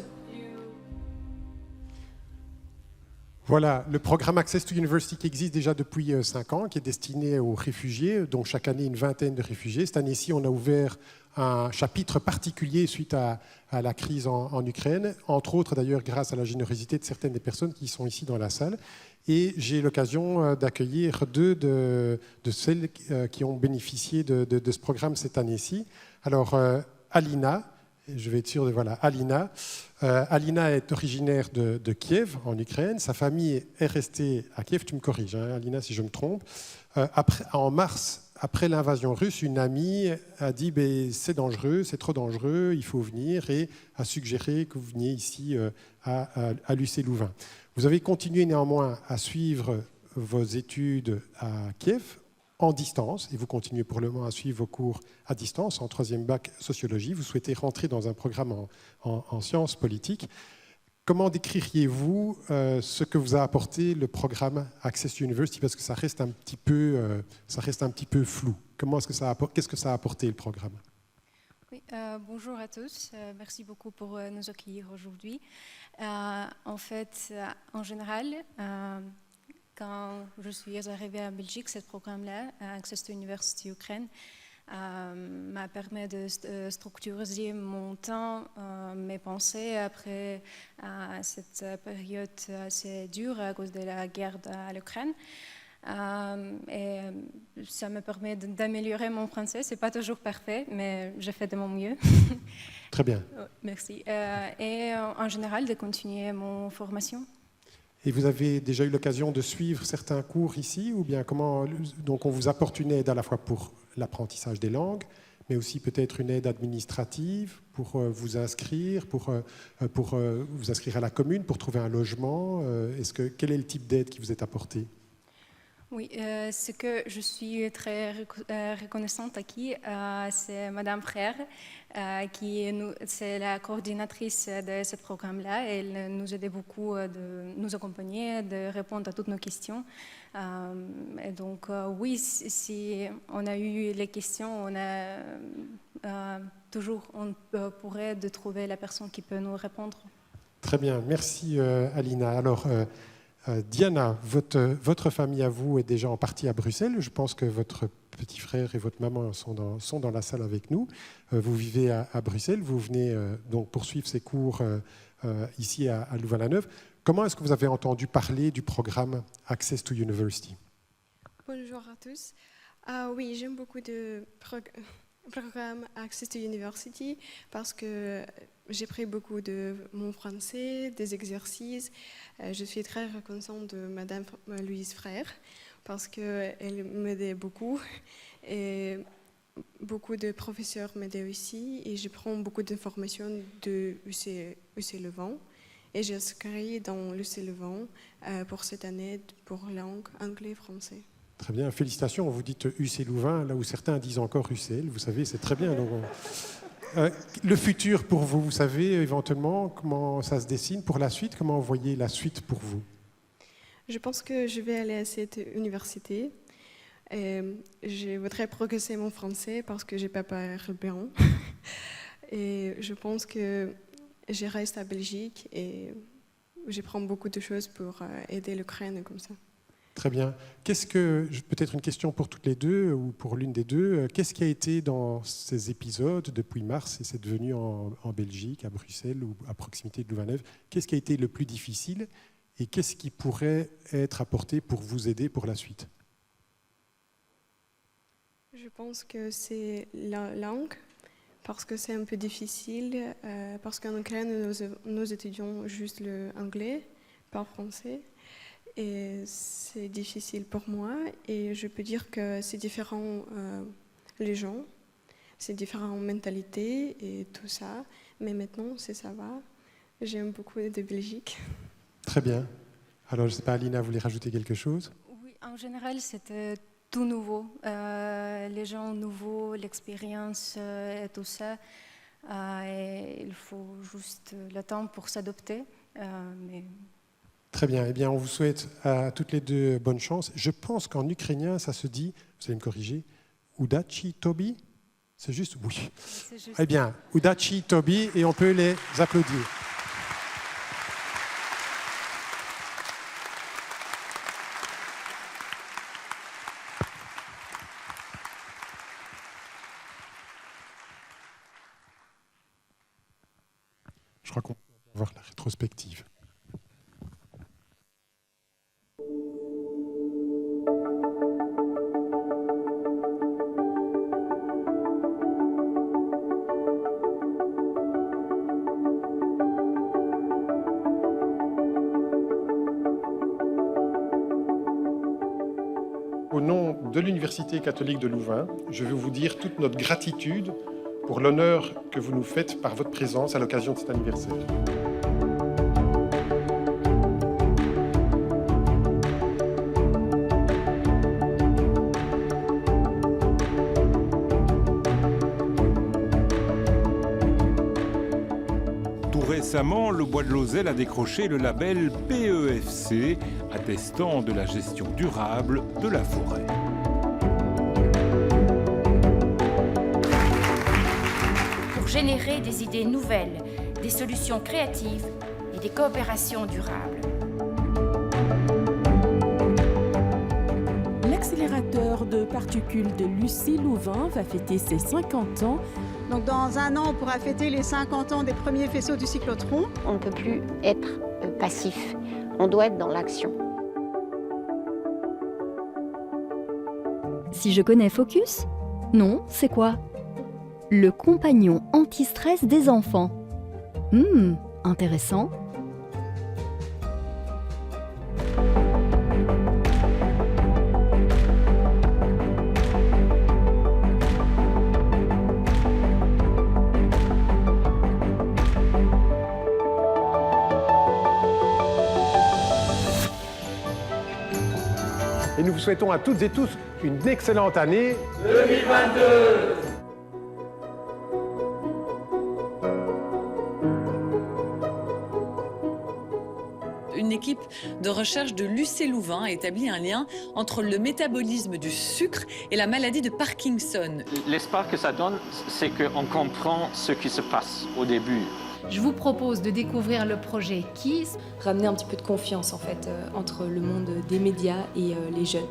Voilà, le programme Access to University qui existe déjà depuis 5 ans, qui est destiné aux réfugiés, dont chaque année une vingtaine de réfugiés. Cette année-ci, on a ouvert un chapitre particulier suite à la crise en Ukraine, entre autres d'ailleurs grâce à la générosité de certaines des personnes qui sont ici dans la salle. Et j'ai l'occasion d'accueillir 2 de celles qui ont bénéficié de ce programme cette année-ci. Alors, Alina, je vais être sûr de voilà, Alina. Alina est originaire de Kiev, en Ukraine. Sa famille est restée à Kiev. Tu me corriges, hein, Alina, si je me trompe. En mars, après l'invasion russe, une amie a dit c'est dangereux, c'est trop dangereux, il faut venir, et a suggéré que vous veniez ici à l'UC Louvain. Vous avez continué néanmoins à suivre vos études à Kiev en distance, et vous continuez pour le moment à suivre vos cours à distance en 3e bac sociologie. Vous souhaitez rentrer dans un programme en sciences politiques. Comment décririez-vous ce que vous a apporté le programme Access to University, parce que ça reste un petit peu flou. Qu'est-ce que ça a apporté le programme? Oui, bonjour à tous, merci beaucoup pour nous accueillir aujourd'hui. En fait, en général, quand je suis arrivée en Belgique, ce programme-là, Access to University Ukraine, m'a permis de structurer mon temps, mes pensées après cette période assez dure à cause de la guerre à l'Ukraine. Et ça me permet d'améliorer mon français. Ce n'est pas toujours parfait, mais je fais de mon mieux. Très bien. Merci. Et en général, de continuer mon formation. Et vous avez déjà eu l'occasion de suivre certains cours ici, ou bien comment? Donc on vous apporte une aide à la fois pour l'apprentissage des langues, mais aussi peut-être une aide administrative pour vous inscrire, pour vous inscrire à la commune, pour trouver un logement. Quel est le type d'aide qui vous est apporté? Oui, ce que je suis très reconnaissante à qui, c'est Madame Frère, c'est la coordinatrice de ce programme-là. Elle nous aidait beaucoup de nous accompagner, de répondre à toutes nos questions. Et donc, oui, si on a eu les questions, on a toujours, on pourrait de trouver la personne qui peut nous répondre. Très bien, merci Alina. Alors, Diana, votre famille à vous est déjà en partie à Bruxelles. Je pense que votre petit frère et votre maman sont dans la salle avec nous. Vous vivez à Bruxelles, vous venez donc poursuivre ces cours ici à Louvain-la-Neuve. Comment est-ce que vous avez entendu parler du programme Access to University? Bonjour à tous. Oui, j'aime beaucoup de programme Access to University parce que j'ai pris beaucoup de mon français, des exercices. Je suis très reconnaissante de Madame Louise Frère parce qu'elle m'aidait beaucoup et beaucoup de professeurs m'aidaient aussi et je prends beaucoup d'informations de UC Leuven et j'inscris dans l'UC Leuven pour cette année pour langue anglais-français. Très bien, félicitations. Vous dites UC Louvain, là où certains disent encore UCL. Vous savez, c'est très bien. Donc, le futur pour vous, vous savez éventuellement comment ça se dessine pour la suite? Comment vous voyez la suite pour vous? Je pense que je vais aller à cette université. Je voudrais progresser mon français parce que je n'ai pas parlé bien. Et je pense que je reste à Belgique et je prends beaucoup de choses pour aider l'Ukraine comme ça. Très bien. Peut-être une question pour toutes les deux ou pour l'une des deux. Qu'est-ce qui a été dans ces épisodes depuis mars et cette venue en Belgique, à Bruxelles ou à proximité de Louvain-la-Neuve? Qu'est-ce qui a été le plus difficile et qu'est-ce qui pourrait être apporté pour vous aider pour la suite? Je pense que c'est la langue, parce que c'est un peu difficile, parce qu'en Ukraine, nous étudions juste l'anglais, pas le français. Et c'est difficile pour moi et je peux dire que c'est différent les gens, c'est différent mentalité et tout ça. Mais maintenant, ça va. J'aime beaucoup de Belgique. Très bien. Alors, je ne sais pas, Alina, vous voulez rajouter quelque chose? Oui, en général, c'était tout nouveau. Les gens nouveaux, l'expérience et tout ça. Et il faut juste le temps pour s'adapter. Mais... Très bien. Eh bien, on vous souhaite à toutes les deux bonne chance. Je pense qu'en ukrainien, ça se dit, vous allez me corriger, Udachi Tobi? C'est juste? Oui. C'est juste. Eh bien, Udachi Tobi, et on peut les applaudir. Je crois qu'on peut voir la rétrospective. Au nom de l'Université catholique de Louvain, je veux vous dire toute notre gratitude pour l'honneur que vous nous faites par votre présence à l'occasion de cet anniversaire. Tout récemment, le Bois de Lozelle a décroché le label PEFC, attestant de la gestion durable de la forêt. Pour générer des idées nouvelles, des solutions créatives et des coopérations durables. L'accélérateur de particules de l'UC Louvain va fêter ses 50 ans. Donc dans un an, on pourra fêter les 50 ans des premiers faisceaux du cyclotron. On ne peut plus être passif, on doit être dans l'action. Si je connais Focus? Non, c'est quoi? Le compagnon anti-stress des enfants. Intéressant. Et nous vous souhaitons à toutes et tous une excellente année 2022. Une équipe de recherche de l'UC Louvain a établi un lien entre le métabolisme du sucre et la maladie de Parkinson. L'espoir que ça donne, c'est qu'on comprend ce qui se passe au début. Je vous propose de découvrir le projet KISS. Ramener un petit peu de confiance en fait entre le monde des médias et les jeunes.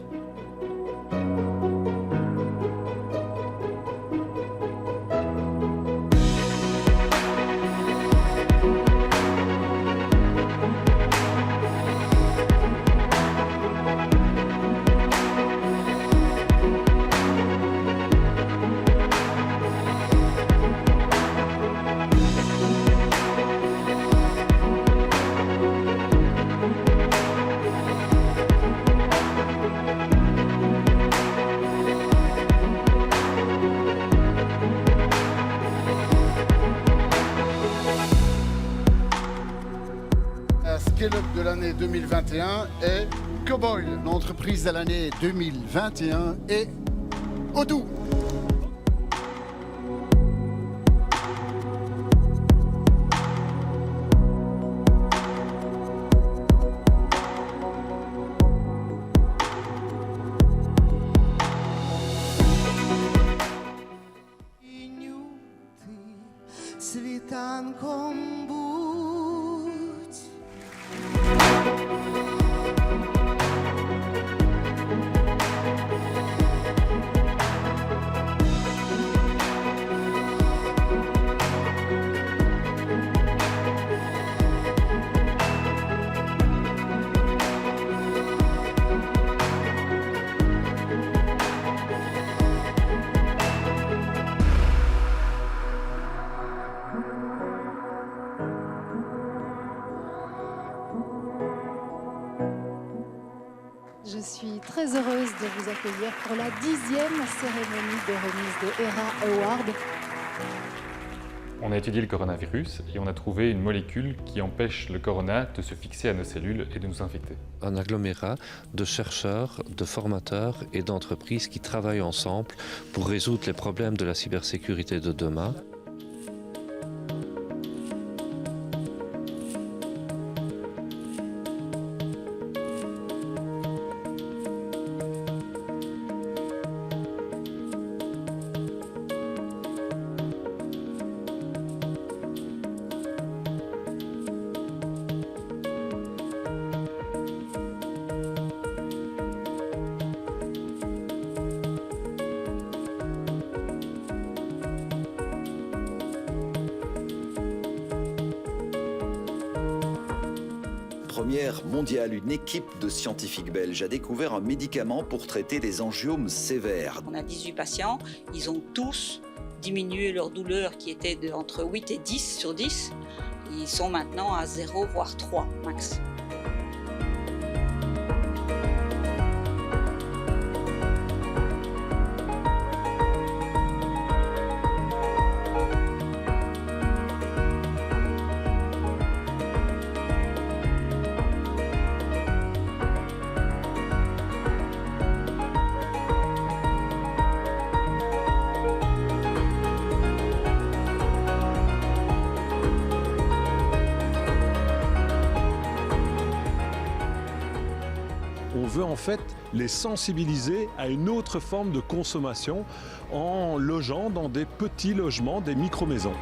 Scale-up de l'année 2021 est Cowboy. L'entreprise de l'année 2021 est Odoo. Світанком будь. Je suis très heureuse de vous accueillir pour la 10e cérémonie de remise de ERA Award. On a étudié le coronavirus et on a trouvé une molécule qui empêche le corona de se fixer à nos cellules et de nous infecter. Un agglomérat de chercheurs, de formateurs et d'entreprises qui travaillent ensemble pour résoudre les problèmes de la cybersécurité de demain. Première mondiale, une équipe de scientifiques belges a découvert un médicament pour traiter des angiomes sévères. On a 18 patients, ils ont tous diminué leur douleur qui était entre 8 et 10 sur 10. Ils sont maintenant à 0 voire 3 max. On veut en fait les sensibiliser à une autre forme de consommation en logeant dans des petits logements, des micro-maisons.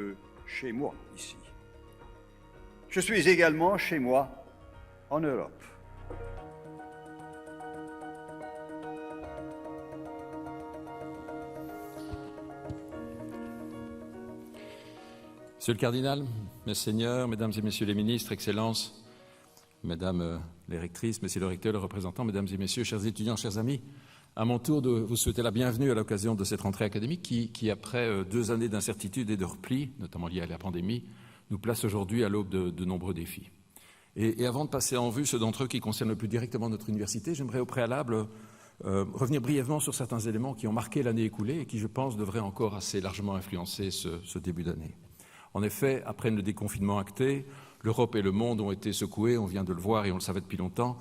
que chez moi ici. Je suis également chez moi en Europe. Monsieur le cardinal, messeigneurs, mesdames et messieurs les ministres, excellences, mesdames les rectrices, messieurs le recteur, le représentant, mesdames et messieurs, chers étudiants, chers amis, à mon tour de vous souhaiter la bienvenue à l'occasion de cette rentrée académique qui après 2 années d'incertitude et de repli, notamment liées à la pandémie, nous place aujourd'hui à l'aube de nombreux défis. Et avant de passer en vue ceux d'entre eux qui concernent le plus directement notre université, j'aimerais au préalable revenir brièvement sur certains éléments qui ont marqué l'année écoulée et qui, je pense, devraient encore assez largement influencer ce début d'année. En effet, après le déconfinement acté, l'Europe et le monde ont été secoués, on vient de le voir et on le savait depuis longtemps,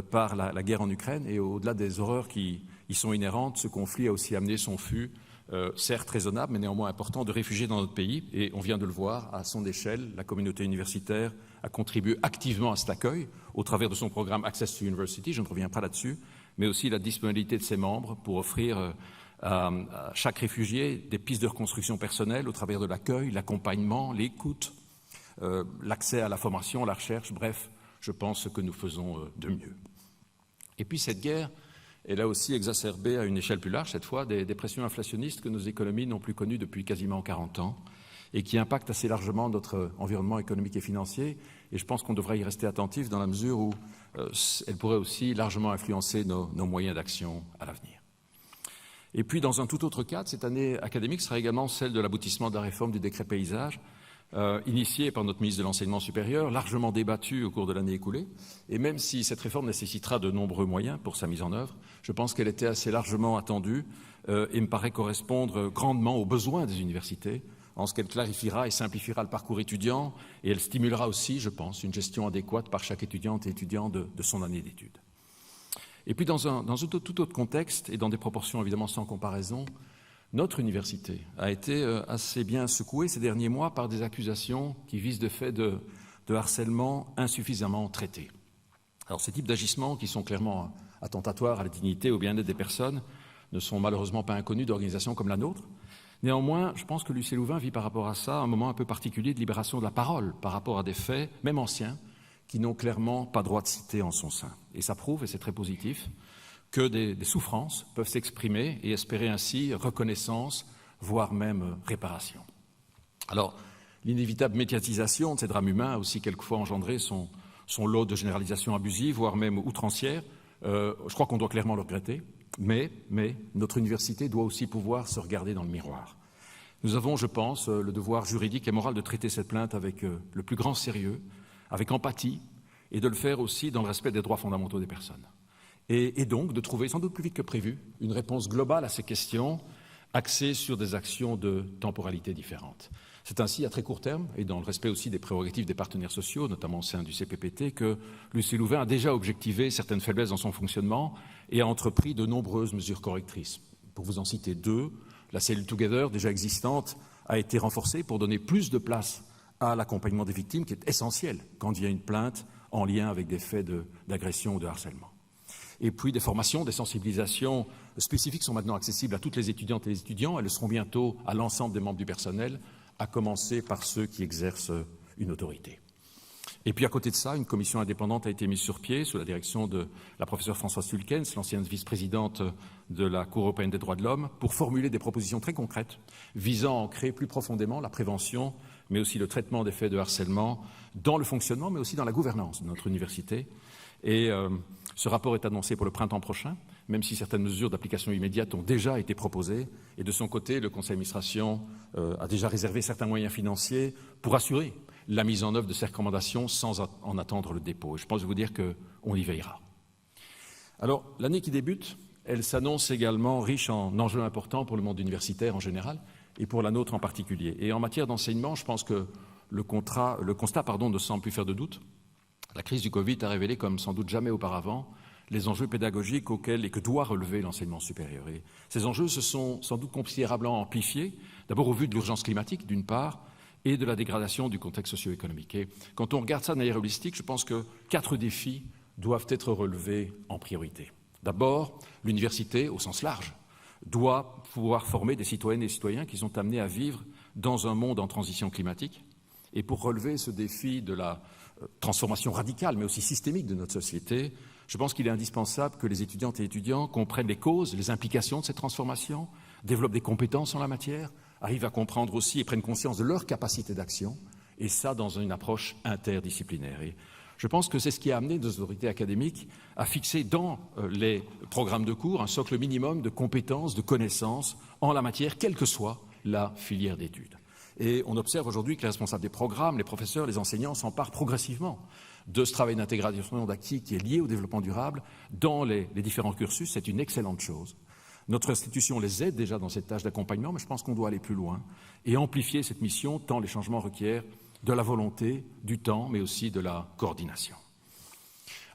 par la guerre en Ukraine. Et au-delà des horreurs qui y sont inhérentes, ce conflit a aussi amené son flux, certes raisonnable, mais néanmoins important, de réfugiés dans notre pays. Et on vient de le voir, à son échelle, la communauté universitaire a contribué activement à cet accueil au travers de son programme Access to University, je ne reviens pas là-dessus, mais aussi la disponibilité de ses membres pour offrir à chaque réfugié des pistes de reconstruction personnelle au travers de l'accueil, l'accompagnement, l'écoute, l'accès à la formation, à la recherche, bref, je pense ce que nous faisons de mieux. Et puis cette guerre, elle a aussi exacerbé à une échelle plus large, cette fois, des pressions inflationnistes que nos économies n'ont plus connues depuis quasiment 40 ans et qui impactent assez largement notre environnement économique et financier. Et je pense qu'on devrait y rester attentif dans la mesure où elle pourrait aussi largement influencer nos moyens d'action à l'avenir. Et puis, dans un tout autre cadre, cette année académique sera également celle de l'aboutissement de la réforme du décret paysage, initiée par notre ministre de l'Enseignement supérieur, largement débattue au cours de l'année écoulée. Et même si cette réforme nécessitera de nombreux moyens pour sa mise en œuvre, je pense qu'elle était assez largement attendue et me paraît correspondre grandement aux besoins des universités, en ce qu'elle clarifiera et simplifiera le parcours étudiant, et elle stimulera aussi, je pense, une gestion adéquate par chaque étudiante et étudiant de son année d'études. Et puis dans un tout autre contexte, et dans des proportions évidemment sans comparaison, notre université a été assez bien secouée ces derniers mois par des accusations qui visent de fait de harcèlement insuffisamment traités. Alors ces types d'agissements, qui sont clairement attentatoires à la dignité et au bien-être des personnes, ne sont malheureusement pas inconnus d'organisations comme la nôtre. Néanmoins, je pense que l'UC Louvain vit par rapport à ça un moment un peu particulier de libération de la parole par rapport à des faits, même anciens, qui n'ont clairement pas droit de citer en son sein. Et ça prouve, et c'est très positif, que des souffrances peuvent s'exprimer et espérer ainsi reconnaissance, voire même réparation. Alors, l'inévitable médiatisation de ces drames humains a aussi quelquefois engendré son lot de généralisations abusives, voire même outrancières. Je crois qu'on doit clairement le regretter, mais notre université doit aussi pouvoir se regarder dans le miroir. Nous avons, je pense, le devoir juridique et moral de traiter cette plainte avec le plus grand sérieux, avec empathie, et de le faire aussi dans le respect des droits fondamentaux des personnes. Et donc de trouver, sans doute plus vite que prévu, une réponse globale à ces questions, axée sur des actions de temporalité différentes. C'est ainsi, à très court terme, et dans le respect aussi des prérogatives des partenaires sociaux, notamment au sein du CPPT, que l'UC Louvain a déjà objectivé certaines faiblesses dans son fonctionnement et a entrepris de nombreuses mesures correctrices. Pour vous en citer 2, la cellule Together, déjà existante, a été renforcée pour donner plus de place à l'accompagnement des victimes, qui est essentiel quand il y a une plainte en lien avec des faits d'agression ou de harcèlement. Et puis des formations, des sensibilisations spécifiques sont maintenant accessibles à toutes les étudiantes et les étudiants. Elles le seront bientôt à l'ensemble des membres du personnel, à commencer par ceux qui exercent une autorité. Et puis à côté de ça, une commission indépendante a été mise sur pied sous la direction de la professeure Françoise Tulkens, l'ancienne vice-présidente de la Cour européenne des droits de l'homme, pour formuler des propositions très concrètes visant à ancrer plus profondément la prévention, mais aussi le traitement des faits de harcèlement dans le fonctionnement, mais aussi dans la gouvernance de notre université. Et ce rapport est annoncé pour le printemps prochain, même si certaines mesures d'application immédiate ont déjà été proposées. Et de son côté, le conseil d'administration a déjà réservé certains moyens financiers pour assurer la mise en œuvre de ces recommandations sans en attendre le dépôt. Et je pense vous dire qu'on y veillera. Alors, l'année qui débute, elle s'annonce également riche en enjeux importants pour le monde universitaire en général et pour la nôtre en particulier. Et en matière d'enseignement, je pense que le constat ne semble plus faire de doute. La crise du Covid a révélé, comme sans doute jamais auparavant, les enjeux pédagogiques auxquels et que doit relever l'enseignement supérieur. Et ces enjeux se sont sans doute considérablement amplifiés, d'abord au vu de l'urgence climatique, d'une part, et de la dégradation du contexte socio-économique. Et quand on regarde ça de manière holistique, je pense que 4 défis doivent être relevés en priorité. D'abord, l'université, au sens large, doit pouvoir former des citoyennes et citoyens qui sont amenés à vivre dans un monde en transition climatique. Et pour relever ce défi de la transformation radicale, mais aussi systémique de notre société, je pense qu'il est indispensable que les étudiantes et étudiants comprennent les causes, les implications de cette transformation, développent des compétences en la matière, arrivent à comprendre aussi et prennent conscience de leur capacité d'action, et ça dans une approche interdisciplinaire. Et je pense que c'est ce qui a amené nos autorités académiques à fixer dans les programmes de cours un socle minimum de compétences, de connaissances en la matière, quelle que soit la filière d'études. Et on observe aujourd'hui que les responsables des programmes, les professeurs, les enseignants s'emparent progressivement de ce travail d'intégration d'acquis qui est lié au développement durable dans les différents cursus. C'est une excellente chose. Notre institution les aide déjà dans cette tâche d'accompagnement, mais je pense qu'on doit aller plus loin et amplifier cette mission tant les changements requièrent de la volonté, du temps, mais aussi de la coordination.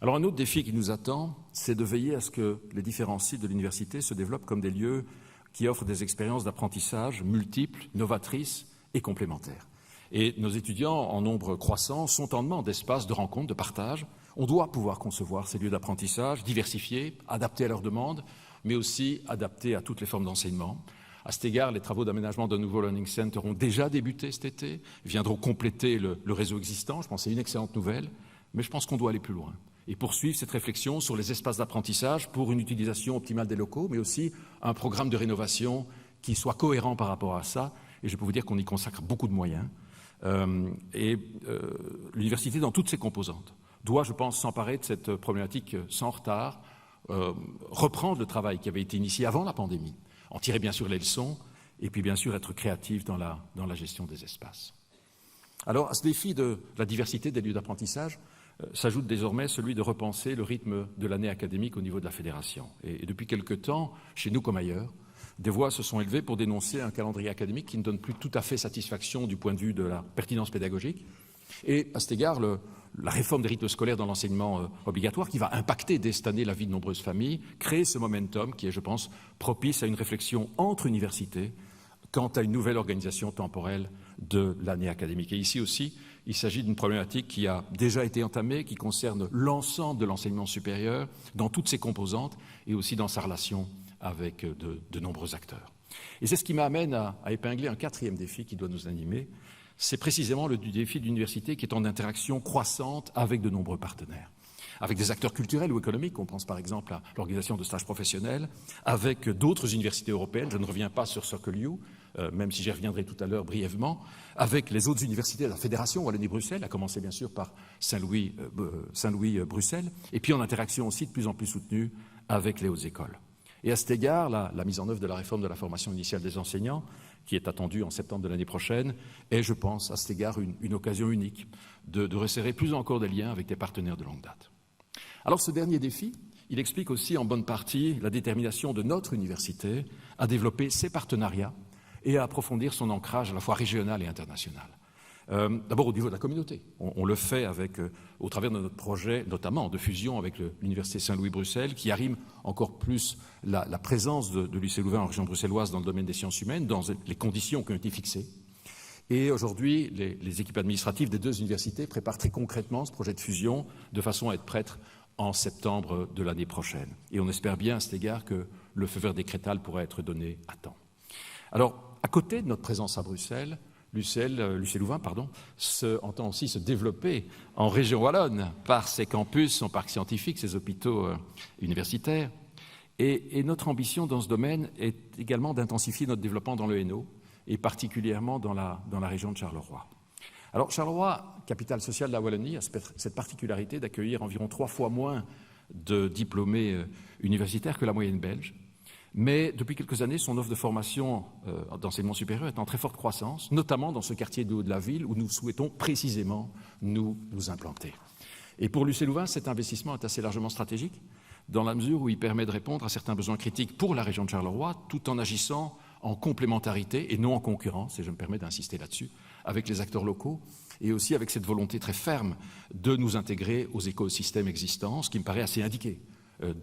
Alors un autre défi qui nous attend, c'est de veiller à ce que les différents sites de l'université se développent comme des lieux qui offrent des expériences d'apprentissage multiples, novatrices et complémentaires. Et nos étudiants, en nombre croissant, sont en demande d'espaces de rencontre, de partage. On doit pouvoir concevoir ces lieux d'apprentissage diversifiés, adaptés à leurs demandes, mais aussi adaptés à toutes les formes d'enseignement. À cet égard, les travaux d'aménagement d'un nouveau Learning Center ont déjà débuté cet été, viendront compléter le réseau existant. Je pense que c'est une excellente nouvelle, mais je pense qu'on doit aller plus loin et poursuivre cette réflexion sur les espaces d'apprentissage pour une utilisation optimale des locaux, mais aussi un programme de rénovation qui soit cohérent par rapport à ça. Et je peux vous dire qu'on y consacre beaucoup de moyens. L'université, dans toutes ses composantes, doit, je pense, s'emparer de cette problématique sans retard, reprendre le travail qui avait été initié avant la pandémie, en tirer bien sûr les leçons, et puis bien sûr être créatif dans la gestion des espaces. Alors, à ce défi de la diversité des lieux d'apprentissage, s'ajoute désormais celui de repenser le rythme de l'année académique au niveau de la fédération. Et depuis quelque temps, chez nous comme ailleurs, des voix se sont élevées pour dénoncer un calendrier académique qui ne donne plus tout à fait satisfaction du point de vue de la pertinence pédagogique. Et à cet égard, la réforme des rythmes scolaires dans l'enseignement obligatoire, qui va impacter dès cette année la vie de nombreuses familles, crée ce momentum qui est, je pense, propice à une réflexion entre universités quant à une nouvelle organisation temporelle de l'année académique. Et ici aussi, il s'agit d'une problématique qui a déjà été entamée, qui concerne l'ensemble de l'enseignement supérieur, dans toutes ses composantes, et aussi dans sa relation avec de nombreux acteurs. Et c'est ce qui m'amène à épingler un quatrième défi qui doit nous animer. C'est précisément le défi de l'université qui est en interaction croissante avec de nombreux partenaires, avec des acteurs culturels ou économiques, on pense par exemple à l'organisation de stages professionnels, avec d'autres universités européennes, je ne reviens pas sur Circle U, même si j'y reviendrai tout à l'heure brièvement, avec les autres universités de la Fédération Wallonie-Bruxelles, à commencer bien sûr par Saint-Louis Bruxelles, et puis en interaction aussi de plus en plus soutenue avec les hautes écoles. Et à cet égard, la mise en œuvre de la réforme de la formation initiale des enseignants, qui est attendue en septembre de l'année prochaine, est, je pense, à cet égard une occasion unique de resserrer plus encore des liens avec des partenaires de longue date. Alors ce dernier défi, il explique aussi en bonne partie la détermination de notre université à développer ses partenariats et à approfondir son ancrage à la fois régional et international. D'abord au niveau de la communauté. On le fait au travers de notre projet, notamment de fusion avec l'Université Saint-Louis-Bruxelles, qui arrime encore plus la présence de l'UC Louvain en région bruxelloise dans le domaine des sciences humaines, dans les conditions qui ont été fixées. Et aujourd'hui, les équipes administratives des deux universités préparent très concrètement ce projet de fusion de façon à être prêtes en septembre de l'année prochaine. Et on espère bien à cet égard que le feu vert décrétal pourra être donné à temps. Alors, à côté de notre présence à Bruxelles, l'UC Louvain entend aussi se développer en région wallonne par ses campus, son parc scientifique, ses hôpitaux universitaires. Et notre ambition dans ce domaine est également d'intensifier notre développement dans le Hainaut et particulièrement dans la région de Charleroi. Alors Charleroi, capitale sociale de la Wallonie, a cette particularité d'accueillir environ 3 fois moins de diplômés universitaires que la moyenne belge. Mais depuis quelques années, son offre de formation d'enseignement supérieur est en très forte croissance, notamment dans ce quartier de haut de la ville où nous souhaitons précisément nous implanter. Et pour l'UC Louvain, cet investissement est assez largement stratégique, dans la mesure où il permet de répondre à certains besoins critiques pour la région de Charleroi, tout en agissant en complémentarité et non en concurrence, et je me permets d'insister là-dessus, avec les acteurs locaux, et aussi avec cette volonté très ferme de nous intégrer aux écosystèmes existants, ce qui me paraît assez indiqué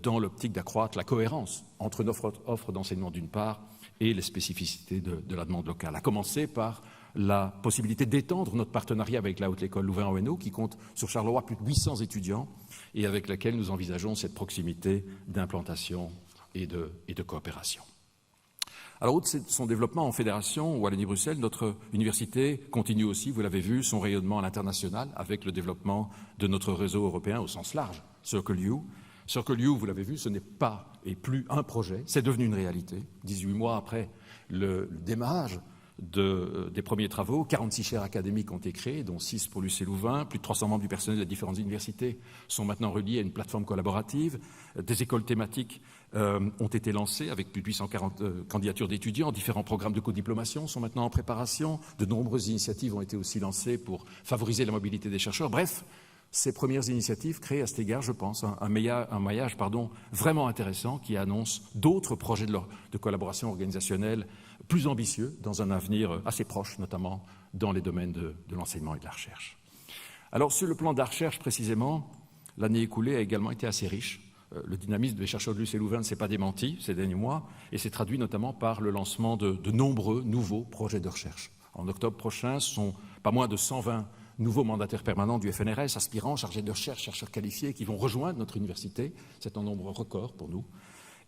dans l'optique d'accroître la cohérence entre notre offre d'enseignement d'une part et les spécificités de la demande locale, à commencer par la possibilité d'étendre notre partenariat avec la Haute École Louvain-en-Hainaut, qui compte sur Charleroi plus de 800 étudiants et avec laquelle nous envisageons cette proximité d'implantation et de coopération. Alors, outre son développement en fédération Wallonie-Bruxelles, notre université continue aussi, vous l'avez vu, son rayonnement à l'international avec le développement de notre réseau européen au sens large, Circle U. Circle U, vous l'avez vu, ce n'est pas et plus un projet, c'est devenu une réalité. 18 mois après le démarrage des premiers travaux, 46 chaires académiques ont été créées, dont 6 pour l'UC Louvain. Plus de 300 membres du personnel des différentes universités sont maintenant reliés à une plateforme collaborative. Des écoles thématiques ont été lancées avec plus de 840 candidatures d'étudiants. Différents programmes de codiplomation sont maintenant en préparation. De nombreuses initiatives ont été aussi lancées pour favoriser la mobilité des chercheurs. Bref, ces premières initiatives créent à cet égard, je pense, un maillage vraiment intéressant qui annonce d'autres projets de collaboration organisationnelle plus ambitieux dans un avenir assez proche, notamment dans les domaines de l'enseignement et de la recherche. Alors, sur le plan de la recherche, précisément, l'année écoulée a également été assez riche. Le dynamisme des chercheurs de l'UC Louvain ne s'est pas démenti ces derniers mois et s'est traduit notamment par le lancement de nombreux nouveaux projets de recherche. En octobre prochain, ce sont pas moins de 120 nouveaux mandataires permanents du FNRS, aspirants, chargés de recherche, chercheurs qualifiés, qui vont rejoindre notre université. C'est un nombre record pour nous.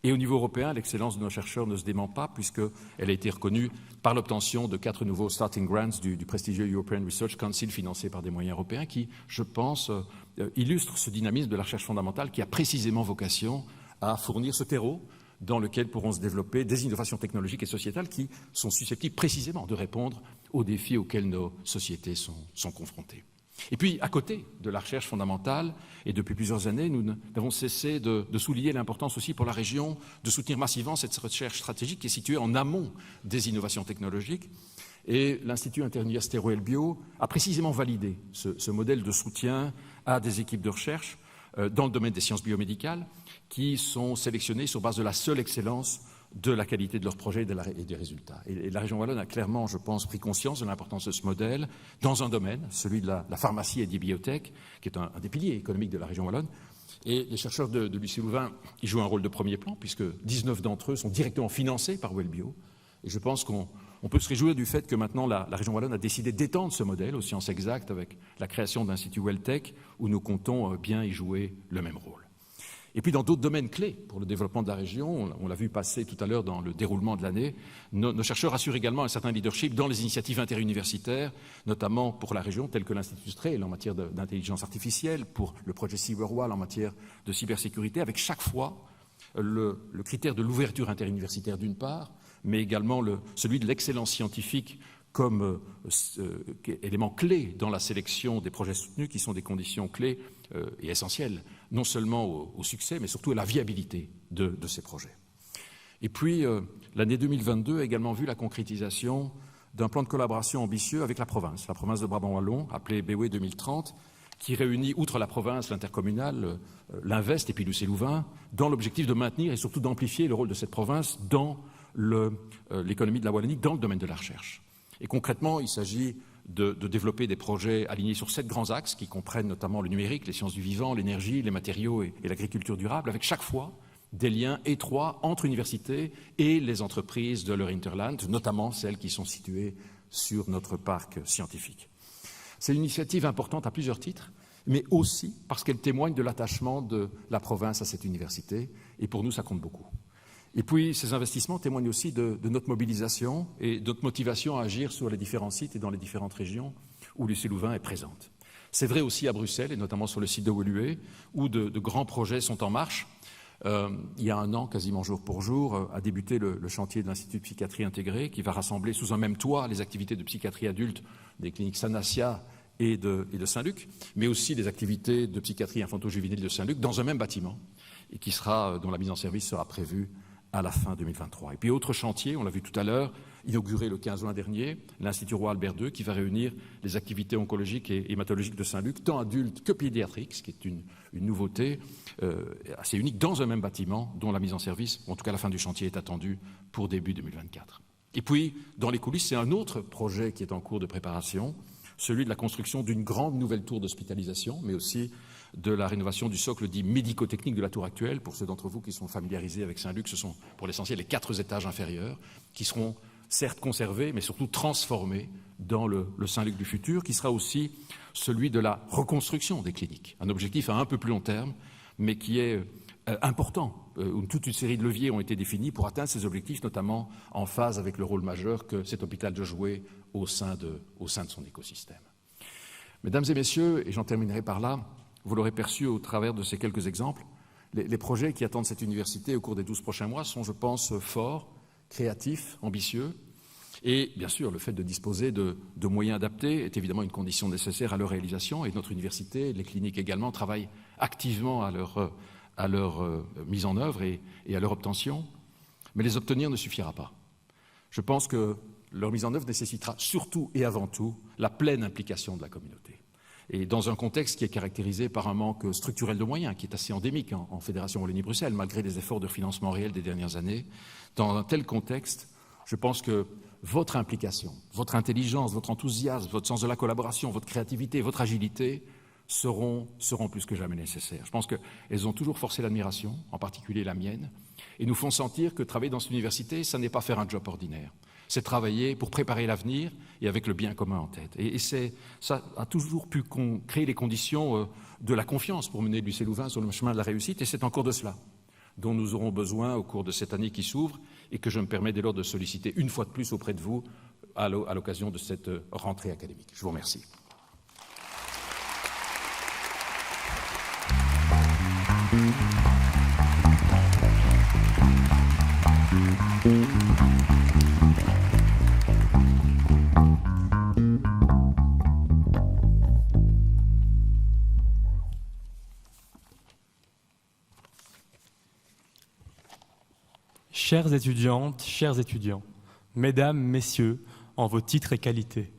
Et au niveau européen, l'excellence de nos chercheurs ne se dément pas, puisqu'elle a été reconnue par l'obtention de 4 nouveaux starting grants du prestigieux European Research Council, financés par des moyens européens, qui, je pense, illustrent ce dynamisme de la recherche fondamentale qui a précisément vocation à fournir ce terreau dans lequel pourront se développer des innovations technologiques et sociétales qui sont susceptibles précisément de répondre aux défis auxquels nos sociétés sont confrontées. Et puis, à côté de la recherche fondamentale, et depuis plusieurs années, nous n'avons cessé de souligner l'importance aussi pour la région de soutenir massivement cette recherche stratégique qui est située en amont des innovations technologiques. Et l'Institut interuniversitaire OEL-Bio a précisément validé ce modèle de soutien à des équipes de recherche dans le domaine des sciences biomédicales qui sont sélectionnées sur base de la seule excellence de la qualité de leurs projets et des résultats. Et la région wallonne a clairement, je pense, pris conscience de l'importance de ce modèle dans un domaine, celui de la pharmacie et des biotech, qui est un des piliers économiques de la région wallonne. Et les chercheurs de l'UC Louvain y jouent un rôle de premier plan, puisque 19 d'entre eux sont directement financés par OEL-Bio. Et je pense qu'on peut se réjouir du fait que maintenant la région wallonne a décidé d'étendre ce modèle aux sciences exactes avec la création d'un institut WellTech, où nous comptons bien y jouer le même rôle. Et puis dans d'autres domaines clés pour le développement de la région, on l'a vu passer tout à l'heure dans le déroulement de l'année, nos chercheurs assurent également un certain leadership dans les initiatives interuniversitaires, notamment pour la région, telles que l'Institut Strail en matière d'intelligence artificielle, pour le projet Cyberwall en matière de cybersécurité, avec chaque fois le critère de l'ouverture interuniversitaire d'une part, mais également celui de l'excellence scientifique comme élément clé dans la sélection des projets soutenus, qui sont des conditions clés et essentielles, non seulement au succès, mais surtout à la viabilité de ces projets. Et puis, l'année 2022 a également vu la concrétisation d'un plan de collaboration ambitieux avec la province de Brabant-Wallon, appelé BW 2030, qui réunit, outre la province, l'intercommunale, l'Invest et puis l'UC Louvain, dans l'objectif de maintenir et surtout d'amplifier le rôle de cette province dans l'économie de la Wallonie, dans le domaine de la recherche. Et concrètement, il s'agit de développer des projets alignés sur 7 grands axes qui comprennent notamment le numérique, les sciences du vivant, l'énergie, les matériaux et l'agriculture durable, avec chaque fois des liens étroits entre universités et les entreprises de leur hinterland, notamment celles qui sont situées sur notre parc scientifique. C'est une initiative importante à plusieurs titres, mais aussi parce qu'elle témoigne de l'attachement de la province à cette université, et pour nous, ça compte beaucoup. Et puis, ces investissements témoignent aussi de notre mobilisation et de notre motivation à agir sur les différents sites et dans les différentes régions où l'UC Louvain est présente. C'est vrai aussi à Bruxelles, et notamment sur le site de Woluwe, où de grands projets sont en marche. Il y a un an, quasiment jour pour jour, a débuté le chantier de l'Institut de psychiatrie intégrée, qui va rassembler sous un même toit les activités de psychiatrie adulte des cliniques Sanacia et de Saint-Luc, mais aussi des activités de psychiatrie infanto-juvénile de Saint-Luc dans un même bâtiment, et dont la mise en service sera prévue à la fin 2023. Et puis autre chantier, on l'a vu tout à l'heure, inauguré le 15 juin dernier, l'Institut Roi Albert II, qui va réunir les activités oncologiques et hématologiques de Saint-Luc, tant adultes que pédiatriques, ce qui est une nouveauté assez unique dans un même bâtiment, dont la mise en service, en tout cas la fin du chantier, est attendue pour début 2024. Et puis, dans les coulisses, c'est un autre projet qui est en cours de préparation, celui de la construction d'une grande nouvelle tour d'hospitalisation, mais aussi de la rénovation du socle dit médico-technique de la tour actuelle. Pour ceux d'entre vous qui sont familiarisés avec Saint-Luc, ce sont pour l'essentiel les 4 étages inférieurs qui seront certes conservés, mais surtout transformés dans le Saint-Luc du futur, qui sera aussi celui de la reconstruction des cliniques. Un objectif à un peu plus long terme, mais qui est importants, où toute une série de leviers ont été définis pour atteindre ces objectifs, notamment en phase avec le rôle majeur que cet hôpital doit jouer au sein de son écosystème. Mesdames et messieurs, et j'en terminerai par là, vous l'aurez perçu au travers de ces quelques exemples, les projets qui attendent cette université au cours des 12 prochains mois sont, je pense, forts, créatifs, ambitieux. Et bien sûr, le fait de disposer de moyens adaptés est évidemment une condition nécessaire à leur réalisation. Et notre université, les cliniques également, travaillent activement à leur mise en œuvre et à leur obtention. Mais les obtenir ne suffira pas. Je pense que leur mise en œuvre nécessitera surtout et avant tout la pleine implication de la communauté. Et dans un contexte qui est caractérisé par un manque structurel de moyens, qui est assez endémique en Fédération Wallonie-Bruxelles, malgré des efforts de financement réels des dernières années, dans un tel contexte, je pense que votre implication, votre intelligence, votre enthousiasme, votre sens de la collaboration, votre créativité, votre agilité seront plus que jamais nécessaires. Je pense qu'elles ont toujours forcé l'admiration, en particulier la mienne, et nous font sentir que travailler dans cette université, ça n'est pas faire un job ordinaire. C'est travailler pour préparer l'avenir et avec le bien commun en tête. Et ça a toujours pu créer les conditions de la confiance pour mener l'UC Louvain sur le chemin de la réussite, et c'est encore de cela dont nous aurons besoin au cours de cette année qui s'ouvre et que je me permets dès lors de solliciter une fois de plus auprès de vous à l'occasion de cette rentrée académique. Je vous remercie. Chères étudiantes, chers étudiants, mesdames, messieurs, en vos titres et qualités,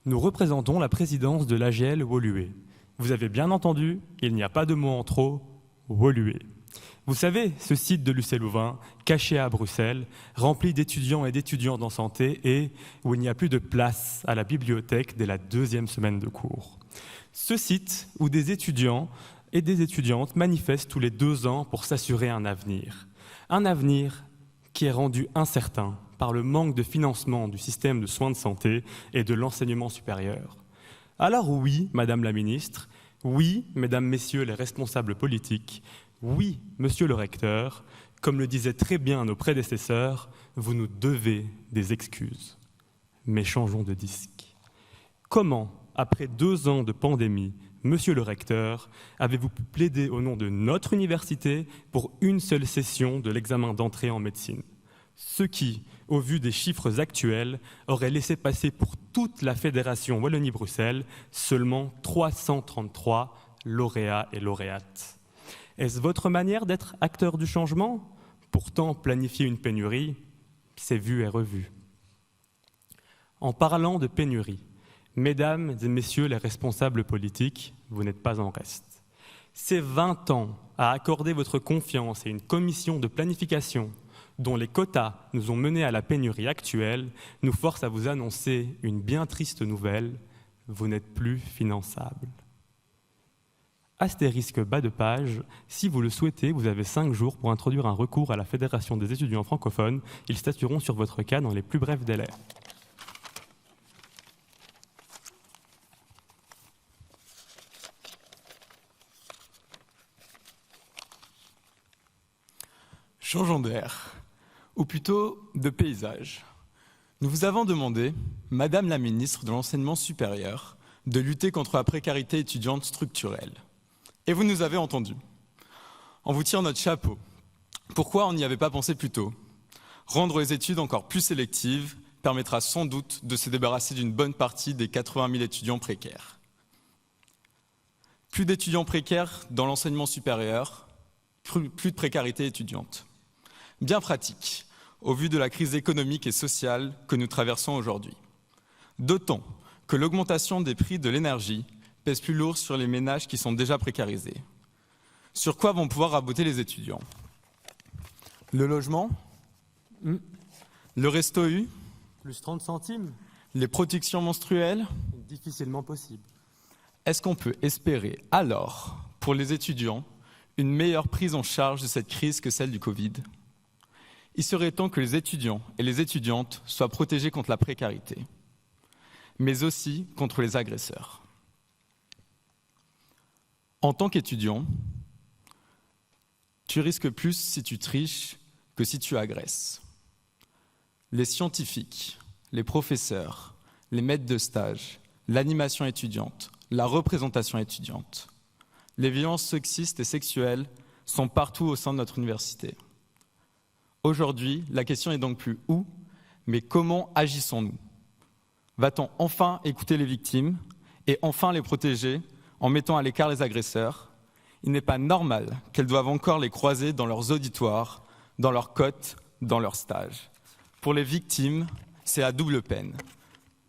nous représentons la présidence de l'AGL Woluwe. Vous avez bien entendu, il n'y a pas de mot en trop, Woluwe. Vous savez, ce site de l'UC Louvain, caché à Bruxelles, rempli d'étudiants et d'étudiantes en santé et où il n'y a plus de place à la bibliothèque dès la 2e semaine de cours. Ce site où des étudiants et des étudiantes manifestent tous les 2 ans pour s'assurer un avenir. Un avenir qui est rendu incertain par le manque de financement du système de soins de santé et de l'enseignement supérieur. Alors oui, Madame la Ministre, oui, Mesdames, Messieurs les responsables politiques, oui, Monsieur le Recteur, comme le disaient très bien nos prédécesseurs, vous nous devez des excuses. Mais changeons de disque. Comment, après 2 ans de pandémie, Monsieur le Recteur, avez-vous pu plaider au nom de notre université pour une seule session de l'examen d'entrée en médecine? Ce qui, au vu des chiffres actuels, aurait laissé passer pour toute la Fédération Wallonie-Bruxelles seulement 333 lauréats et lauréates. Est-ce votre manière d'être acteur du changement? Pourtant, planifier une pénurie, c'est vu et revu. En parlant de pénurie, Mesdames et messieurs les responsables politiques, vous n'êtes pas en reste. Ces 20 ans à accorder votre confiance à une commission de planification dont les quotas nous ont menés à la pénurie actuelle nous forcent à vous annoncer une bien triste nouvelle, vous n'êtes plus finançable. Astérisque bas de page, si vous le souhaitez, vous avez 5 jours pour introduire un recours à la Fédération des étudiants francophones. Ils statueront sur votre cas dans les plus brefs délais. Changeons d'air, ou plutôt de paysage. Nous vous avons demandé, Madame la Ministre de l'Enseignement supérieur, de lutter contre la précarité étudiante structurelle. Et vous nous avez entendus. On vous tire notre chapeau. Pourquoi on n'y avait pas pensé plus tôt? Rendre les études encore plus sélectives permettra sans doute de se débarrasser d'une bonne partie des 80 000 étudiants précaires. Plus d'étudiants précaires dans l'enseignement supérieur, plus de précarité étudiante. Bien pratique, au vu de la crise économique et sociale que nous traversons aujourd'hui. D'autant que l'augmentation des prix de l'énergie pèse plus lourd sur les ménages qui sont déjà précarisés. Sur quoi vont pouvoir raboter les étudiants? Le logement? Le resto U? Plus 30 centimes? Les protections menstruelles? Difficilement possible. Est-ce qu'on peut espérer alors, pour les étudiants, une meilleure prise en charge de cette crise que celle du Covid? Il serait temps que les étudiants et les étudiantes soient protégés contre la précarité, mais aussi contre les agresseurs. En tant qu'étudiant, Tu risques plus si tu triches que si tu agresses. Les scientifiques, les professeurs, les maîtres de stage, l'animation étudiante, la représentation étudiante. Les violences sexistes et sexuelles sont partout au sein de notre université. Aujourd'hui, la question n'est donc plus où, mais comment agissons-nous? Va-t-on enfin écouter les victimes et enfin les protéger en mettant à l'écart les agresseurs? Il n'est pas normal qu'elles doivent encore les croiser dans leurs auditoires, dans leurs cotes, dans leurs stages. Pour les victimes, c'est la double peine.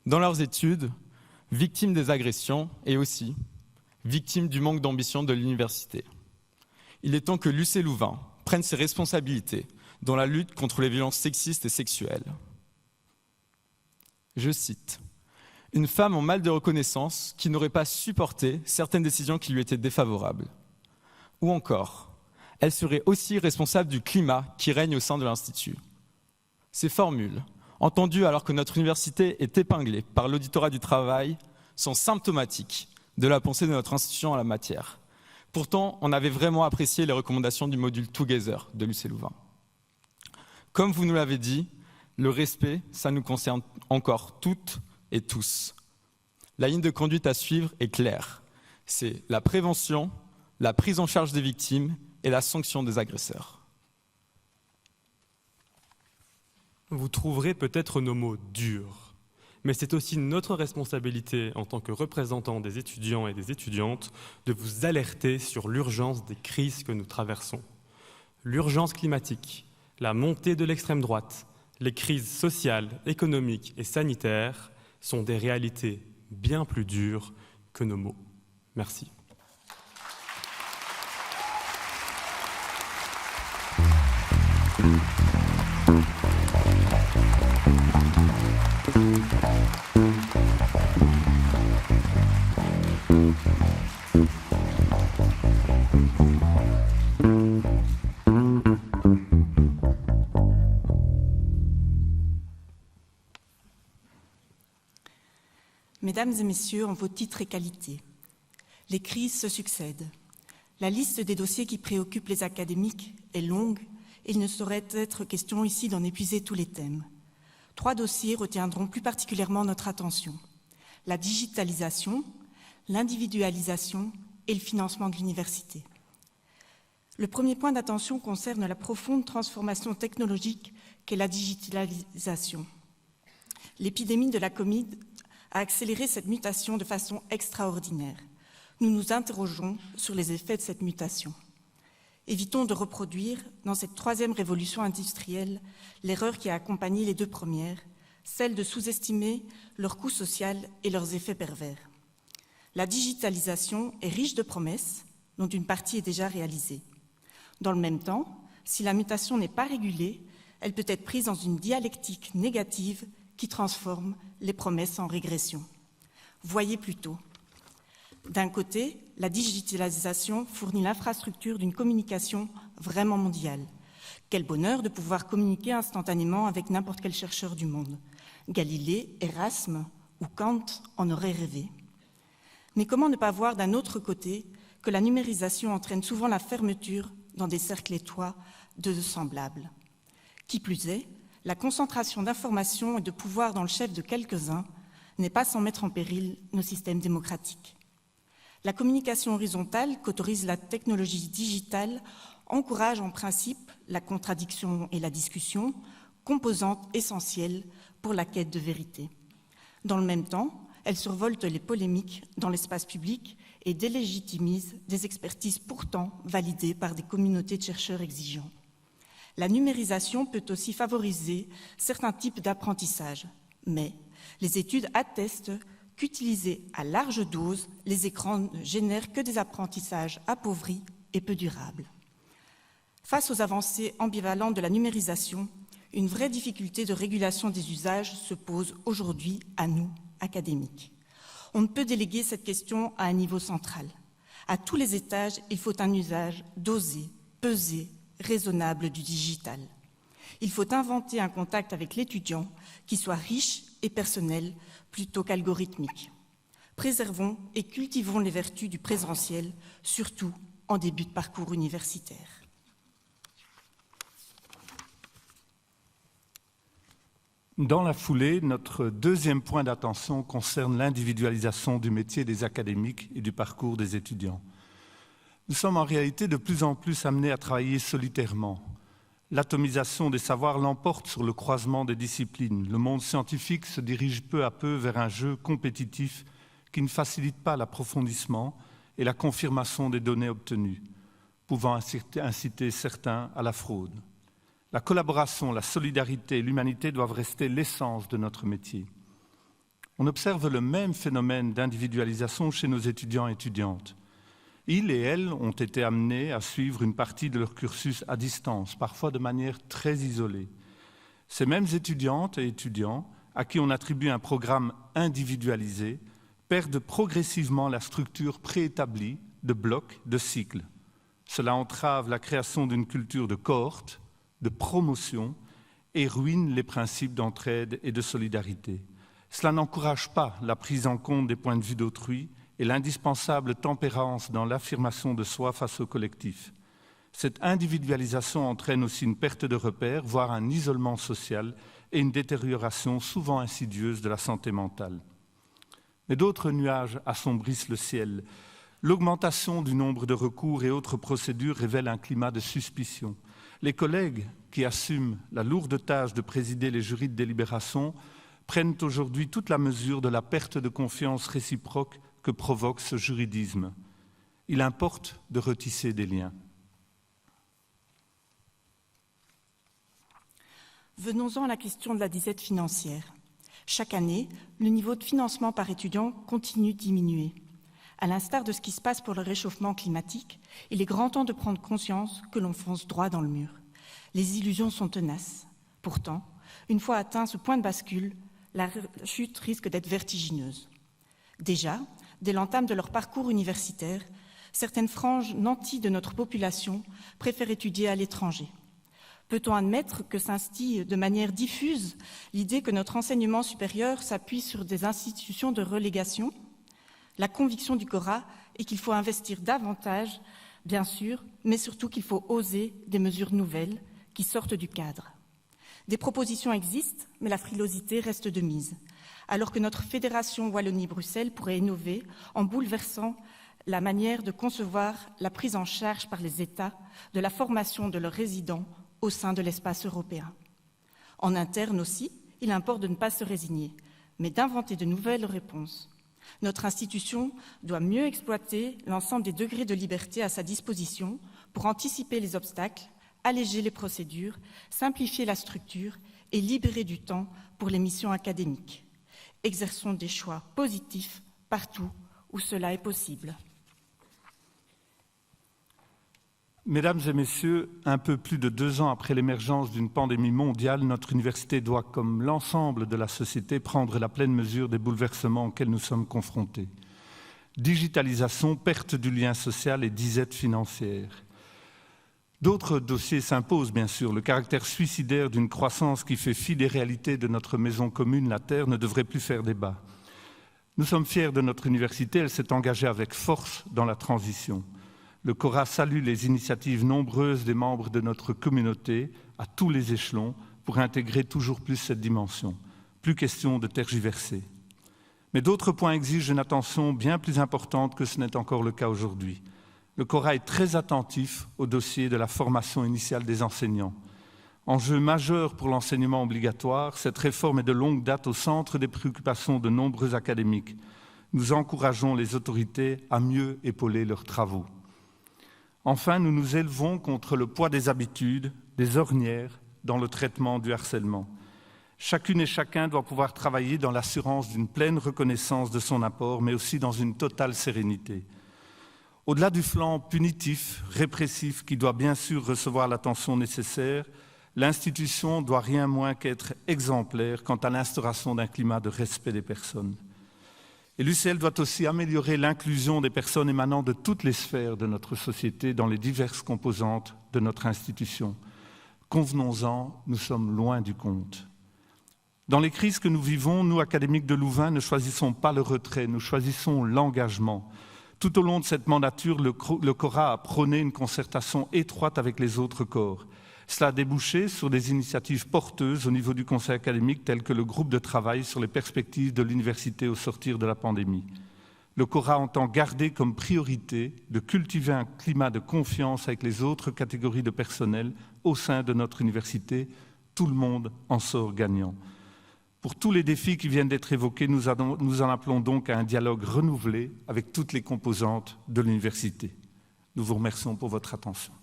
Dans leurs études, victimes des agressions et aussi victimes du manque d'ambition de l'université. Il est temps que l'UC Louvain prenne ses responsabilités dans la lutte contre les violences sexistes et sexuelles. Je cite, « Une femme en mal de reconnaissance qui n'aurait pas supporté certaines décisions qui lui étaient défavorables. » Ou encore, « Elle serait aussi responsable du climat qui règne au sein de l'Institut. » Ces formules, entendues alors que notre université est épinglée par l'auditorat du travail, sont symptomatiques de la pensée de notre institution en la matière. Pourtant, on avait vraiment apprécié les recommandations du module Together de l'UC Louvain. Comme vous nous l'avez dit, le respect, ça nous concerne encore toutes et tous. La ligne de conduite à suivre est claire. C'est la prévention, la prise en charge des victimes et la sanction des agresseurs. Vous trouverez peut-être nos mots durs, mais c'est aussi notre responsabilité en tant que représentants des étudiants et des étudiantes de vous alerter sur l'urgence des crises que nous traversons. L'urgence climatique, la montée de l'extrême droite, les crises sociales, économiques et sanitaires sont des réalités bien plus dures que nos mots. Merci. Mesdames et messieurs, en vos titres et qualités, les crises se succèdent. La liste des dossiers qui préoccupent les académiques est longue et il ne saurait être question ici d'en épuiser tous les thèmes. 3 dossiers retiendront plus particulièrement notre attention: la digitalisation, l'individualisation et le financement de l'université. Le premier point d'attention concerne la profonde transformation technologique qu'est la digitalisation. L'épidémie de la Covid a accéléré cette mutation de façon extraordinaire. Nous nous interrogeons sur les effets de cette mutation. Évitons de reproduire, dans cette 3e révolution industrielle, l'erreur qui a accompagné les 2 premières, celle de sous-estimer leur coût social et leurs effets pervers. La digitalisation est riche de promesses, dont une partie est déjà réalisée. Dans le même temps, si la mutation n'est pas régulée, elle peut être prise dans une dialectique négative qui transforme les promesses en régression. Voyez plutôt. D'un côté, la digitalisation fournit l'infrastructure d'une communication vraiment mondiale. Quel bonheur de pouvoir communiquer instantanément avec n'importe quel chercheur du monde. Galilée, Erasme ou Kant en auraient rêvé. Mais comment ne pas voir d'un autre côté que la numérisation entraîne souvent la fermeture dans des cercles étroits de semblables. Qui plus est, la concentration d'informations et de pouvoir dans le chef de quelques-uns n'est pas sans mettre en péril nos systèmes démocratiques. La communication horizontale qu'autorise la technologie digitale encourage en principe la contradiction et la discussion, composantes essentielles pour la quête de vérité. Dans le même temps, elle survolte les polémiques dans l'espace public et délégitimise des expertises pourtant validées par des communautés de chercheurs exigeants. La numérisation peut aussi favoriser certains types d'apprentissage, mais les études attestent qu'utiliser à large dose, les écrans ne génèrent que des apprentissages appauvris et peu durables. Face aux avancées ambivalentes de la numérisation, une vraie difficulté de régulation des usages se pose aujourd'hui à nous, académiques. On ne peut déléguer cette question à un niveau central. À tous les étages, il faut un usage dosé, pesé, raisonnable du digital. Il faut inventer un contact avec l'étudiant qui soit riche et personnel plutôt qu'algorithmique. Préservons et cultivons les vertus du présentiel, surtout en début de parcours universitaire. Dans la foulée, notre deuxième point d'attention concerne l'individualisation du métier des académiques et du parcours des étudiants. Nous sommes en réalité de plus en plus amenés à travailler solitairement. L'atomisation des savoirs l'emporte sur le croisement des disciplines. Le monde scientifique se dirige peu à peu vers un jeu compétitif qui ne facilite pas l'approfondissement et la confirmation des données obtenues, pouvant inciter certains à la fraude. La collaboration, la solidarité et l'humanité doivent rester l'essence de notre métier. On observe le même phénomène d'individualisation chez nos étudiants et étudiantes. Ils et elles ont été amenés à suivre une partie de leur cursus à distance, parfois de manière très isolée. Ces mêmes étudiantes et étudiants, à qui on attribue un programme individualisé, perdent progressivement la structure préétablie de blocs, de cycles. Cela entrave la création d'une culture de cohorte, de promotion et ruine les principes d'entraide et de solidarité. Cela n'encourage pas la prise en compte des points de vue d'autrui et l'indispensable tempérance dans l'affirmation de soi face au collectif. Cette individualisation entraîne aussi une perte de repères, voire un isolement social et une détérioration souvent insidieuse de la santé mentale. Mais d'autres nuages assombrissent le ciel. L'augmentation du nombre de recours et autres procédures révèle un climat de suspicion. Les collègues qui assument la lourde tâche de présider les jurys de délibération prennent aujourd'hui toute la mesure de la perte de confiance réciproque que provoque ce juridisme. Il importe de retisser des liens. Venons-en à la question de la disette financière. Chaque année, le niveau de financement par étudiant continue de diminuer. À l'instar de ce qui se passe pour le réchauffement climatique, il est grand temps de prendre conscience que l'on fonce droit dans le mur. Les illusions sont tenaces. Pourtant, une fois atteint ce point de bascule, la chute risque d'être vertigineuse. Déjà, dès l'entame de leur parcours universitaire, certaines franges nanties de notre population préfèrent étudier à l'étranger. Peut-on admettre que s'instille de manière diffuse l'idée que notre enseignement supérieur s'appuie sur des institutions de relégation ? La conviction du CORA est qu'il faut investir davantage, bien sûr, mais surtout qu'il faut oser des mesures nouvelles qui sortent du cadre. Des propositions existent, mais la frilosité reste de mise, alors que notre fédération Wallonie-Bruxelles pourrait innover en bouleversant la manière de concevoir la prise en charge par les États de la formation de leurs résidents au sein de l'espace européen. En interne aussi, il importe de ne pas se résigner, mais d'inventer de nouvelles réponses. Notre institution doit mieux exploiter l'ensemble des degrés de liberté à sa disposition pour anticiper les obstacles, alléger les procédures, simplifier la structure et libérer du temps pour les missions académiques. Exerçons des choix positifs partout où cela est possible. Mesdames et messieurs, un peu plus de 2 ans après l'émergence d'une pandémie mondiale, notre université doit, comme l'ensemble de la société, prendre la pleine mesure des bouleversements auxquels nous sommes confrontés. Digitalisation, perte du lien social et disette financière. D'autres dossiers s'imposent, bien sûr. Le caractère suicidaire d'une croissance qui fait fi des réalités de notre maison commune, la Terre, ne devrait plus faire débat. Nous sommes fiers de notre université, elle s'est engagée avec force dans la transition. Le CORA salue les initiatives nombreuses des membres de notre communauté, à tous les échelons, pour intégrer toujours plus cette dimension. Plus question de tergiverser. Mais d'autres points exigent une attention bien plus importante que ce n'est encore le cas aujourd'hui. Le CORA est très attentif au dossier de la formation initiale des enseignants. Enjeu majeur pour l'enseignement obligatoire, cette réforme est de longue date au centre des préoccupations de nombreux académiques. Nous encourageons les autorités à mieux épauler leurs travaux. Enfin, nous nous élevons contre le poids des habitudes, des ornières dans le traitement du harcèlement. Chacune et chacun doit pouvoir travailler dans l'assurance d'une pleine reconnaissance de son apport, mais aussi dans une totale sérénité. Au-delà du flanc punitif, répressif, qui doit bien sûr recevoir l'attention nécessaire, l'institution doit rien moins qu'être exemplaire quant à l'instauration d'un climat de respect des personnes. Et l'UCL doit aussi améliorer l'inclusion des personnes émanant de toutes les sphères de notre société dans les diverses composantes de notre institution. Convenons-en, nous sommes loin du compte. Dans les crises que nous vivons, nous, académiques de Louvain, ne choisissons pas le retrait, nous choisissons l'engagement. Tout au long de cette mandature, le CORA a prôné une concertation étroite avec les autres corps. Cela a débouché sur des initiatives porteuses au niveau du conseil académique, telles que le groupe de travail sur les perspectives de l'université au sortir de la pandémie. Le CORA entend garder comme priorité de cultiver un climat de confiance avec les autres catégories de personnel au sein de notre université. Tout le monde en sort gagnant. Pour tous les défis qui viennent d'être évoqués, nous en appelons donc à un dialogue renouvelé avec toutes les composantes de l'université. Nous vous remercions pour votre attention.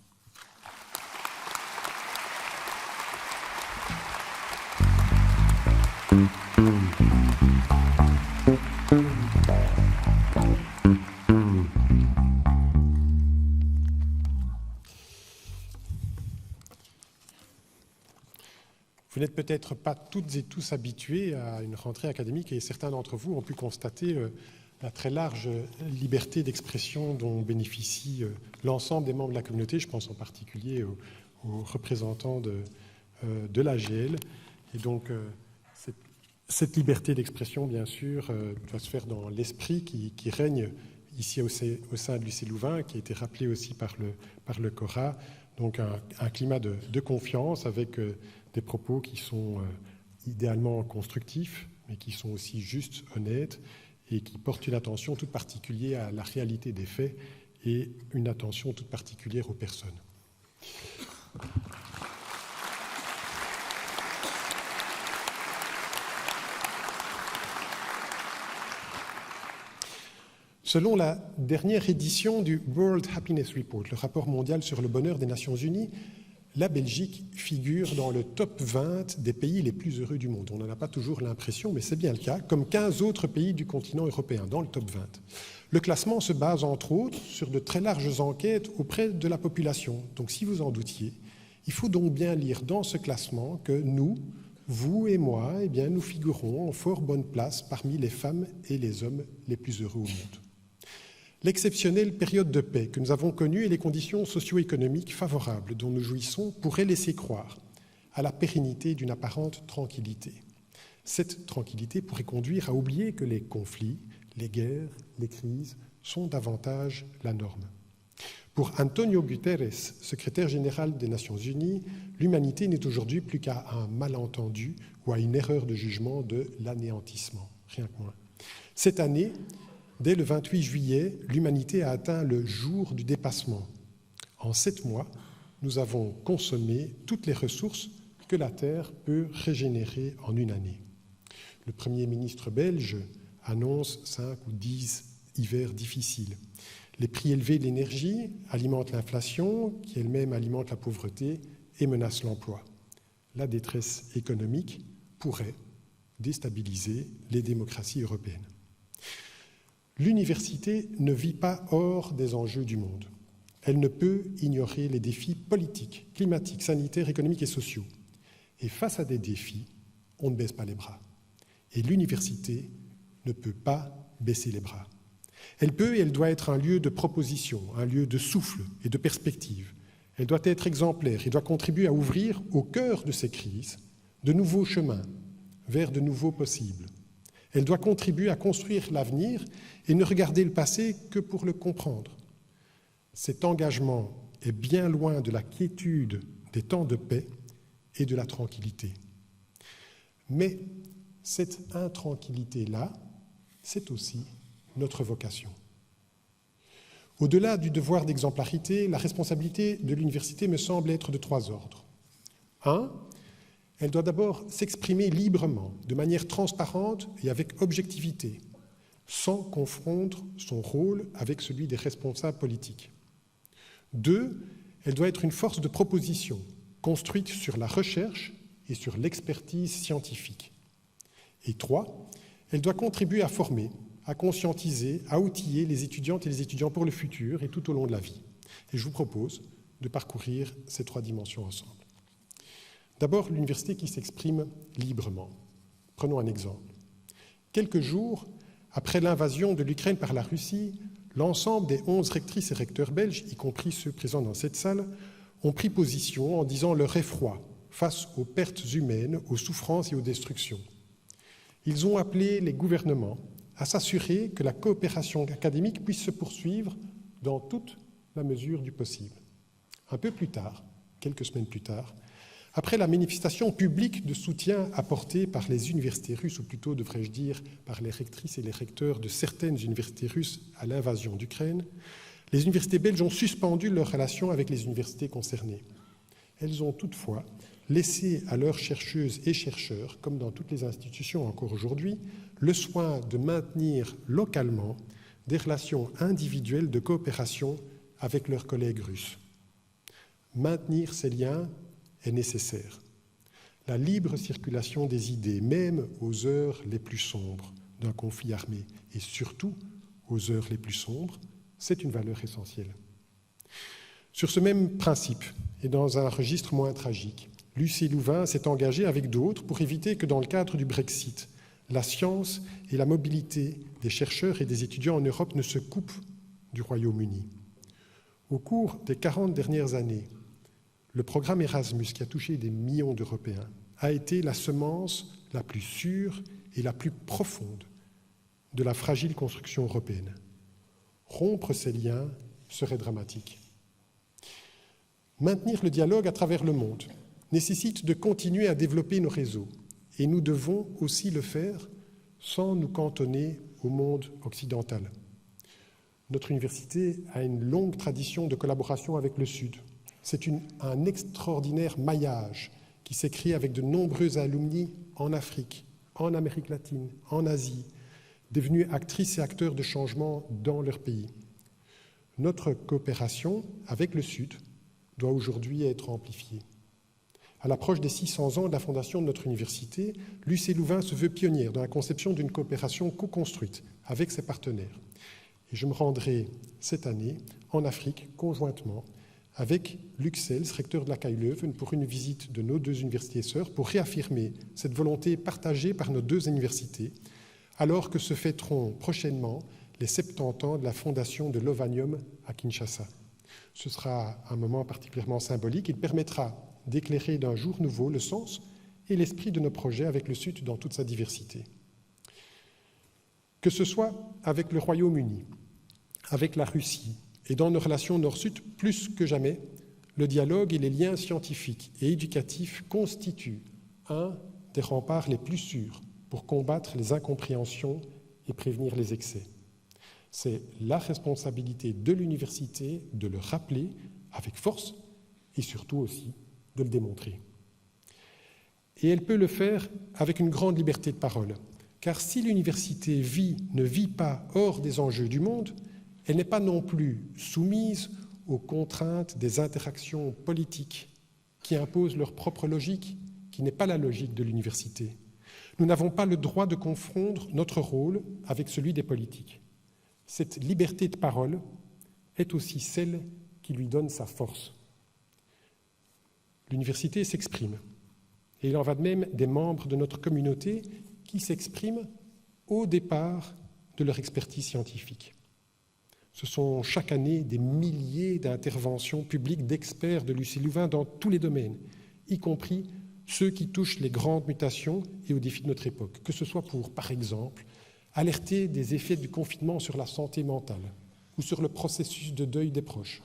Vous n'êtes peut-être pas toutes et tous habitués à une rentrée académique et certains d'entre vous ont pu constater la très large liberté d'expression dont bénéficie l'ensemble des membres de la communauté. Je pense en particulier aux représentants de l'AGL. Et donc, cette liberté d'expression, bien sûr, doit se faire dans l'esprit qui règne ici au sein de l'UC Louvain, qui a été rappelé aussi par le CORA. Donc, un climat de confiance avec des propos qui sont idéalement constructifs, mais qui sont aussi justes, honnêtes, et qui portent une attention toute particulière à la réalité des faits et une attention toute particulière aux personnes. Selon la dernière édition du World Happiness Report, le rapport mondial sur le bonheur des Nations Unies, la Belgique figure dans le top 20 des pays les plus heureux du monde. On n'en a pas toujours l'impression, mais c'est bien le cas, comme 15 autres pays du continent européen, dans le top 20. Le classement se base, entre autres, sur de très larges enquêtes auprès de la population. Donc, si vous en doutiez, il faut donc bien lire dans ce classement que nous, vous et moi, eh bien, nous figurons en fort bonne place parmi les femmes et les hommes les plus heureux au monde. L'exceptionnelle période de paix que nous avons connue et les conditions socio-économiques favorables dont nous jouissons pourraient laisser croire à la pérennité d'une apparente tranquillité. Cette tranquillité pourrait conduire à oublier que les conflits, les guerres, les crises sont davantage la norme. Pour Antonio Guterres, secrétaire général des Nations Unies, l'humanité n'est aujourd'hui plus qu'à un malentendu ou à une erreur de jugement de l'anéantissement, rien que moins. Cette année, dès le 28 juillet, l'humanité a atteint le jour du dépassement. En 7 mois, nous avons consommé toutes les ressources que la Terre peut régénérer en une année. Le Premier ministre belge annonce 5 ou 10 hivers difficiles. Les prix élevés de l'énergie alimentent l'inflation, qui elle-même alimente la pauvreté et menace l'emploi. La détresse économique pourrait déstabiliser les démocraties européennes. L'université ne vit pas hors des enjeux du monde. Elle ne peut ignorer les défis politiques, climatiques, sanitaires, économiques et sociaux. Et face à des défis, on ne baisse pas les bras. Et l'université ne peut pas baisser les bras. Elle peut et elle doit être un lieu de proposition, un lieu de souffle et de perspective. Elle doit être exemplaire et doit contribuer à ouvrir au cœur de ces crises de nouveaux chemins vers de nouveaux possibles. Elle doit contribuer à construire l'avenir et ne regarder le passé que pour le comprendre. Cet engagement est bien loin de la quiétude des temps de paix et de la tranquillité. Mais cette intranquillité-là, c'est aussi notre vocation. Au-delà du devoir d'exemplarité, la responsabilité de l'université me semble être de 3 ordres. 1. Elle doit d'abord s'exprimer librement, de manière transparente et avec objectivité, sans confondre son rôle avec celui des responsables politiques. 2. Elle doit être une force de proposition, construite sur la recherche et sur l'expertise scientifique. Et 3. Elle doit contribuer à former, à conscientiser, à outiller les étudiantes et les étudiants pour le futur et tout au long de la vie. Et je vous propose de parcourir ces 3 dimensions ensemble. D'abord, l'université qui s'exprime librement. Prenons un exemple. Quelques jours après l'invasion de l'Ukraine par la Russie, l'ensemble des 11 rectrices et recteurs belges, y compris ceux présents dans cette salle, ont pris position en disant leur effroi face aux pertes humaines, aux souffrances et aux destructions. Ils ont appelé les gouvernements à s'assurer que la coopération académique puisse se poursuivre dans toute la mesure du possible. Un peu plus tard, quelques semaines plus tard, après la manifestation publique de soutien apportée par les universités russes, ou plutôt devrais-je dire par les rectrices et les recteurs de certaines universités russes à l'invasion d'Ukraine, les universités belges ont suspendu leurs relations avec les universités concernées. Elles ont toutefois laissé à leurs chercheuses et chercheurs, comme dans toutes les institutions encore aujourd'hui, le soin de maintenir localement des relations individuelles de coopération avec leurs collègues russes. Maintenir ces liens est nécessaire. La libre circulation des idées, même aux heures les plus sombres d'un conflit armé, et surtout aux heures les plus sombres, c'est une valeur essentielle. Sur ce même principe, et dans un registre moins tragique, Lucie Louvain s'est engagée avec d'autres pour éviter que dans le cadre du Brexit, la science et la mobilité des chercheurs et des étudiants en Europe ne se coupent du Royaume-Uni. Au cours des 40 dernières années, le programme Erasmus, qui a touché des millions d'Européens, a été la semence la plus sûre et la plus profonde de la fragile construction européenne. Rompre ces liens serait dramatique. Maintenir le dialogue à travers le monde nécessite de continuer à développer nos réseaux, et nous devons aussi le faire sans nous cantonner au monde occidental. Notre université a une longue tradition de collaboration avec le Sud. C'est un extraordinaire maillage qui s'est créé avec de nombreux alumni en Afrique, en Amérique latine, en Asie, devenus actrices et acteurs de changement dans leur pays. Notre coopération avec le Sud doit aujourd'hui être amplifiée. À l'approche des 600 ans de la fondation de notre université, l'UC Louvain se veut pionnière dans la conception d'une coopération co-construite avec ses partenaires. Et je me rendrai cette année en Afrique conjointement avec Luc Sels, recteur de la KU Leuven, pour une visite de nos deux universités sœurs pour réaffirmer cette volonté partagée par nos deux universités, alors que se fêteront prochainement les 70 ans de la fondation de l'Ovanium à Kinshasa. Ce sera un moment particulièrement symbolique. Il permettra d'éclairer d'un jour nouveau le sens et l'esprit de nos projets avec le Sud dans toute sa diversité. Que ce soit avec le Royaume-Uni, avec la Russie et dans nos relations Nord-Sud, plus que jamais, le dialogue et les liens scientifiques et éducatifs constituent un des remparts les plus sûrs pour combattre les incompréhensions et prévenir les excès. C'est la responsabilité de l'université de le rappeler avec force et surtout aussi de le démontrer. Et elle peut le faire avec une grande liberté de parole, car si l'université ne vit pas hors des enjeux du monde, elle n'est pas non plus soumise aux contraintes des interactions politiques qui imposent leur propre logique, qui n'est pas la logique de l'université. Nous n'avons pas le droit de confondre notre rôle avec celui des politiques. Cette liberté de parole est aussi celle qui lui donne sa force. L'université s'exprime, et il en va de même des membres de notre communauté qui s'expriment au départ de leur expertise scientifique. Ce sont chaque année des milliers d'interventions publiques d'experts de l'UC Louvain dans tous les domaines, y compris ceux qui touchent les grandes mutations et aux défis de notre époque, que ce soit pour, par exemple, alerter des effets du confinement sur la santé mentale ou sur le processus de deuil des proches,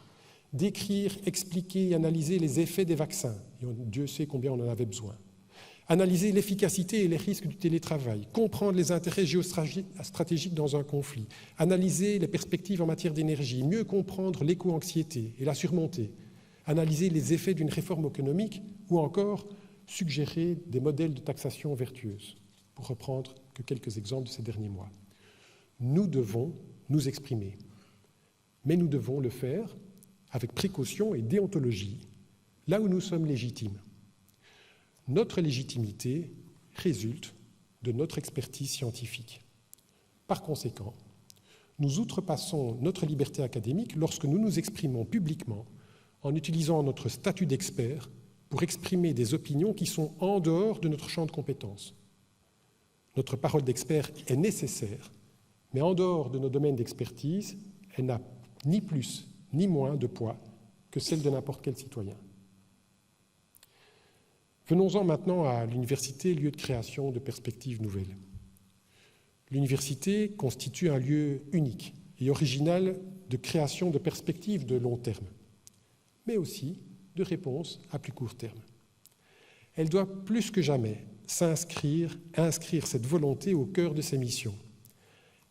décrire, expliquer et analyser les effets des vaccins, et Dieu sait combien on en avait besoin, analyser l'efficacité et les risques du télétravail, comprendre les intérêts géostratégiques dans un conflit, analyser les perspectives en matière d'énergie, mieux comprendre l'éco-anxiété et la surmonter, analyser les effets d'une réforme économique ou encore suggérer des modèles de taxation vertueuse, pour reprendre que quelques exemples de ces derniers mois. Nous devons nous exprimer, mais nous devons le faire avec précaution et déontologie, là où nous sommes légitimes. Notre légitimité résulte de notre expertise scientifique. Par conséquent, nous outrepassons notre liberté académique lorsque nous nous exprimons publiquement en utilisant notre statut d'expert pour exprimer des opinions qui sont en dehors de notre champ de compétences. Notre parole d'expert est nécessaire, mais en dehors de nos domaines d'expertise, elle n'a ni plus ni moins de poids que celle de n'importe quel citoyen. Venons-en maintenant à l'université, lieu de création de perspectives nouvelles. L'université constitue un lieu unique et original de création de perspectives de long terme, mais aussi de réponse à plus court terme. Elle doit plus que jamais inscrire cette volonté au cœur de ses missions.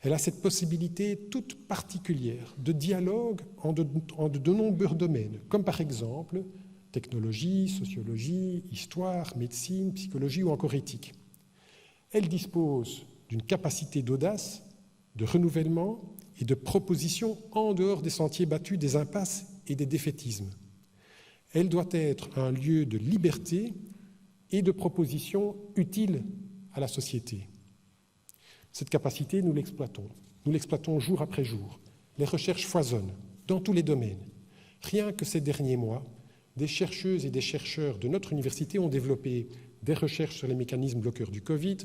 Elle a cette possibilité toute particulière de dialogue en de nombreux domaines, comme par exemple technologie, sociologie, histoire, médecine, psychologie ou encore éthique. Elle dispose d'une capacité d'audace, de renouvellement et de proposition en dehors des sentiers battus, des impasses et des défaitismes. Elle doit être un lieu de liberté et de propositions utiles à la société. Cette capacité, nous l'exploitons jour après jour. Les recherches foisonnent dans tous les domaines. Rien que ces derniers mois, des chercheuses et des chercheurs de notre université ont développé des recherches sur les mécanismes bloqueurs du Covid,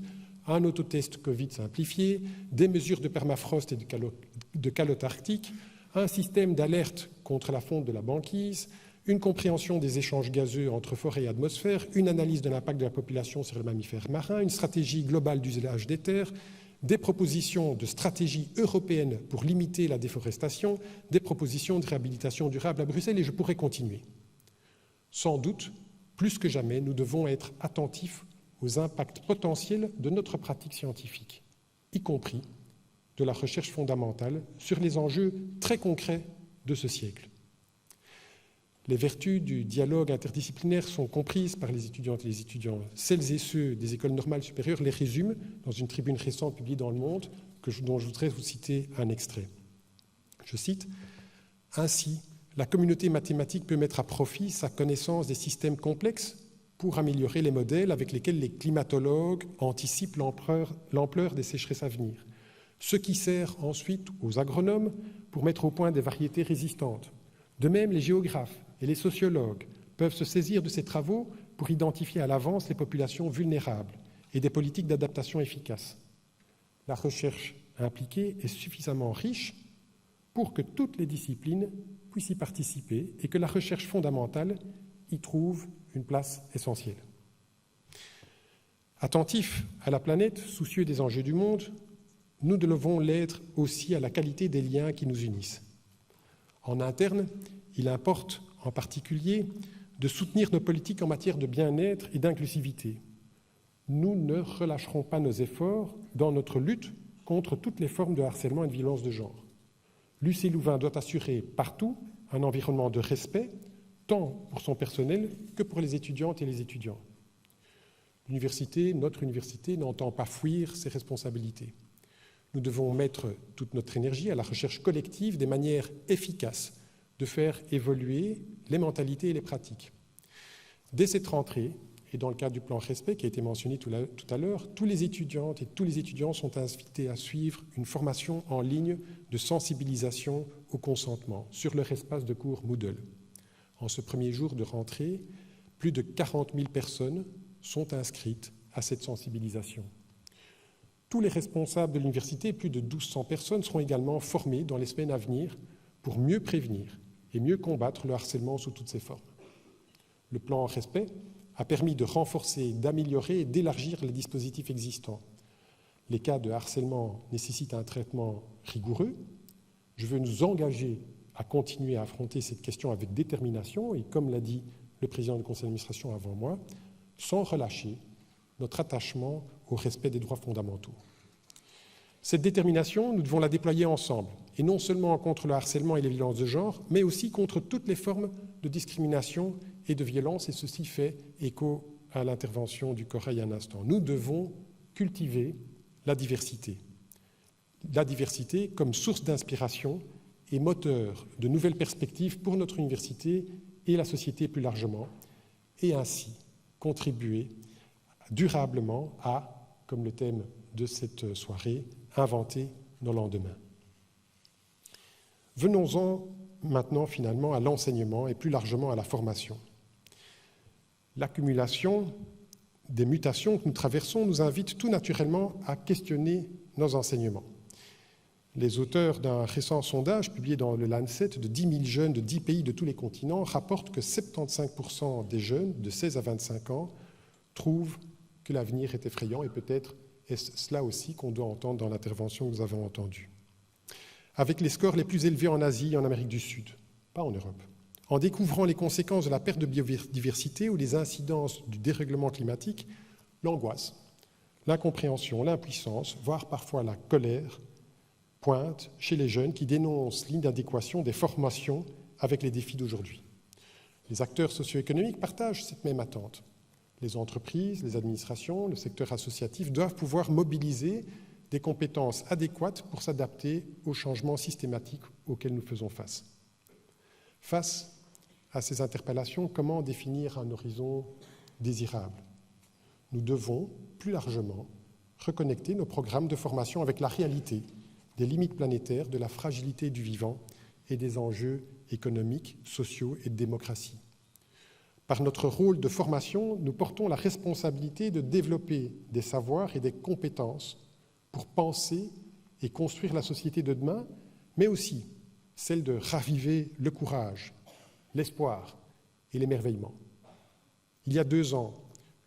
un autotest Covid simplifié, des mesures de permafrost et de calotte arctique, un système d'alerte contre la fonte de la banquise, une compréhension des échanges gazeux entre forêt et atmosphère, une analyse de l'impact de la population sur les mammifères marins, une stratégie globale d'usage des terres, des propositions de stratégie européenne pour limiter la déforestation, des propositions de réhabilitation durable à Bruxelles, et je pourrais continuer. Sans doute, plus que jamais, nous devons être attentifs aux impacts potentiels de notre pratique scientifique, y compris de la recherche fondamentale sur les enjeux très concrets de ce siècle. Les vertus du dialogue interdisciplinaire sont comprises par les étudiantes et les étudiants. Celles et ceux des écoles normales supérieures les résument dans une tribune récente publiée dans Le Monde, dont je voudrais vous citer un extrait. Je cite « Ainsi, la communauté mathématique peut mettre à profit sa connaissance des systèmes complexes pour améliorer les modèles avec lesquels les climatologues anticipent l'ampleur des sécheresses à venir, ce qui sert ensuite aux agronomes pour mettre au point des variétés résistantes. De même, les géographes et les sociologues peuvent se saisir de ces travaux pour identifier à l'avance les populations vulnérables et des politiques d'adaptation efficaces. La recherche impliquée est suffisamment riche pour que toutes les disciplines puissent y participer et que la recherche fondamentale y trouve une place essentielle. Attentifs à la planète, soucieux des enjeux du monde, nous devons l'être aussi à la qualité des liens qui nous unissent. En interne, il importe en particulier de soutenir nos politiques en matière de bien-être et d'inclusivité. Nous ne relâcherons pas nos efforts dans notre lutte contre toutes les formes de harcèlement et de violence de genre. L'UC Louvain doit assurer partout un environnement de respect, tant pour son personnel que pour les étudiantes et les étudiants. L'université, notre université, n'entend pas fuir ses responsabilités. Nous devons mettre toute notre énergie à la recherche collective des manières efficaces de faire évoluer les mentalités et les pratiques. Dès cette rentrée, et dans le cadre du plan Respect qui a été mentionné tout à l'heure, tous les étudiantes et tous les étudiants sont invités à suivre une formation en ligne de sensibilisation au consentement sur leur espace de cours Moodle. En ce premier jour de rentrée, plus de 40 000 personnes sont inscrites à cette sensibilisation. Tous les responsables de l'université, plus de 1200 personnes, seront également formés dans les semaines à venir pour mieux prévenir et mieux combattre le harcèlement sous toutes ses formes. Le plan Respect a permis de renforcer, d'améliorer et d'élargir les dispositifs existants. Les cas de harcèlement nécessitent un traitement rigoureux. Je veux nous engager à continuer à affronter cette question avec détermination et, comme l'a dit le président du conseil d'administration avant moi, sans relâcher notre attachement au respect des droits fondamentaux. Cette détermination, nous devons la déployer ensemble, et non seulement contre le harcèlement et les violences de genre, mais aussi contre toutes les formes de discrimination et de violence, et ceci fait écho à l'intervention du Cora il y a un instant. Nous devons cultiver la diversité comme source d'inspiration et moteur de nouvelles perspectives pour notre université et la société plus largement, et ainsi contribuer durablement à, comme le thème de cette soirée, inventer nos lendemains. Venons-en maintenant finalement à l'enseignement et plus largement à la formation. L'accumulation des mutations que nous traversons nous invite tout naturellement à questionner nos enseignements. Les auteurs d'un récent sondage publié dans le Lancet de 10 000 jeunes de 10 pays de tous les continents rapportent que 75% des jeunes de 16 à 25 ans trouvent que l'avenir est effrayant, et peut-être est-ce cela aussi qu'on doit entendre dans l'intervention que nous avons entendue. Avec les scores les plus élevés en Asie et en Amérique du Sud, pas en Europe. en découvrant les conséquences de la perte de biodiversité ou les incidences du dérèglement climatique, l'angoisse, l'incompréhension, l'impuissance, voire parfois la colère, pointent chez les jeunes qui dénoncent l'inadéquation des formations avec les défis d'aujourd'hui. Les acteurs socio-économiques partagent cette même attente. Les entreprises, les administrations, le secteur associatif doivent pouvoir mobiliser des compétences adéquates pour s'adapter aux changements systématiques auxquels nous faisons face. Face à ces interpellations, comment définir un horizon désirable? Nous devons, plus largement, reconnecter nos programmes de formation avec la réalité des limites planétaires, de la fragilité du vivant et des enjeux économiques, sociaux et de démocratie. Par notre rôle de formation, nous portons la responsabilité de développer des savoirs et des compétences pour penser et construire la société de demain, mais aussi celle de raviver le courage, l'espoir et l'émerveillement. Il y a 2 ans,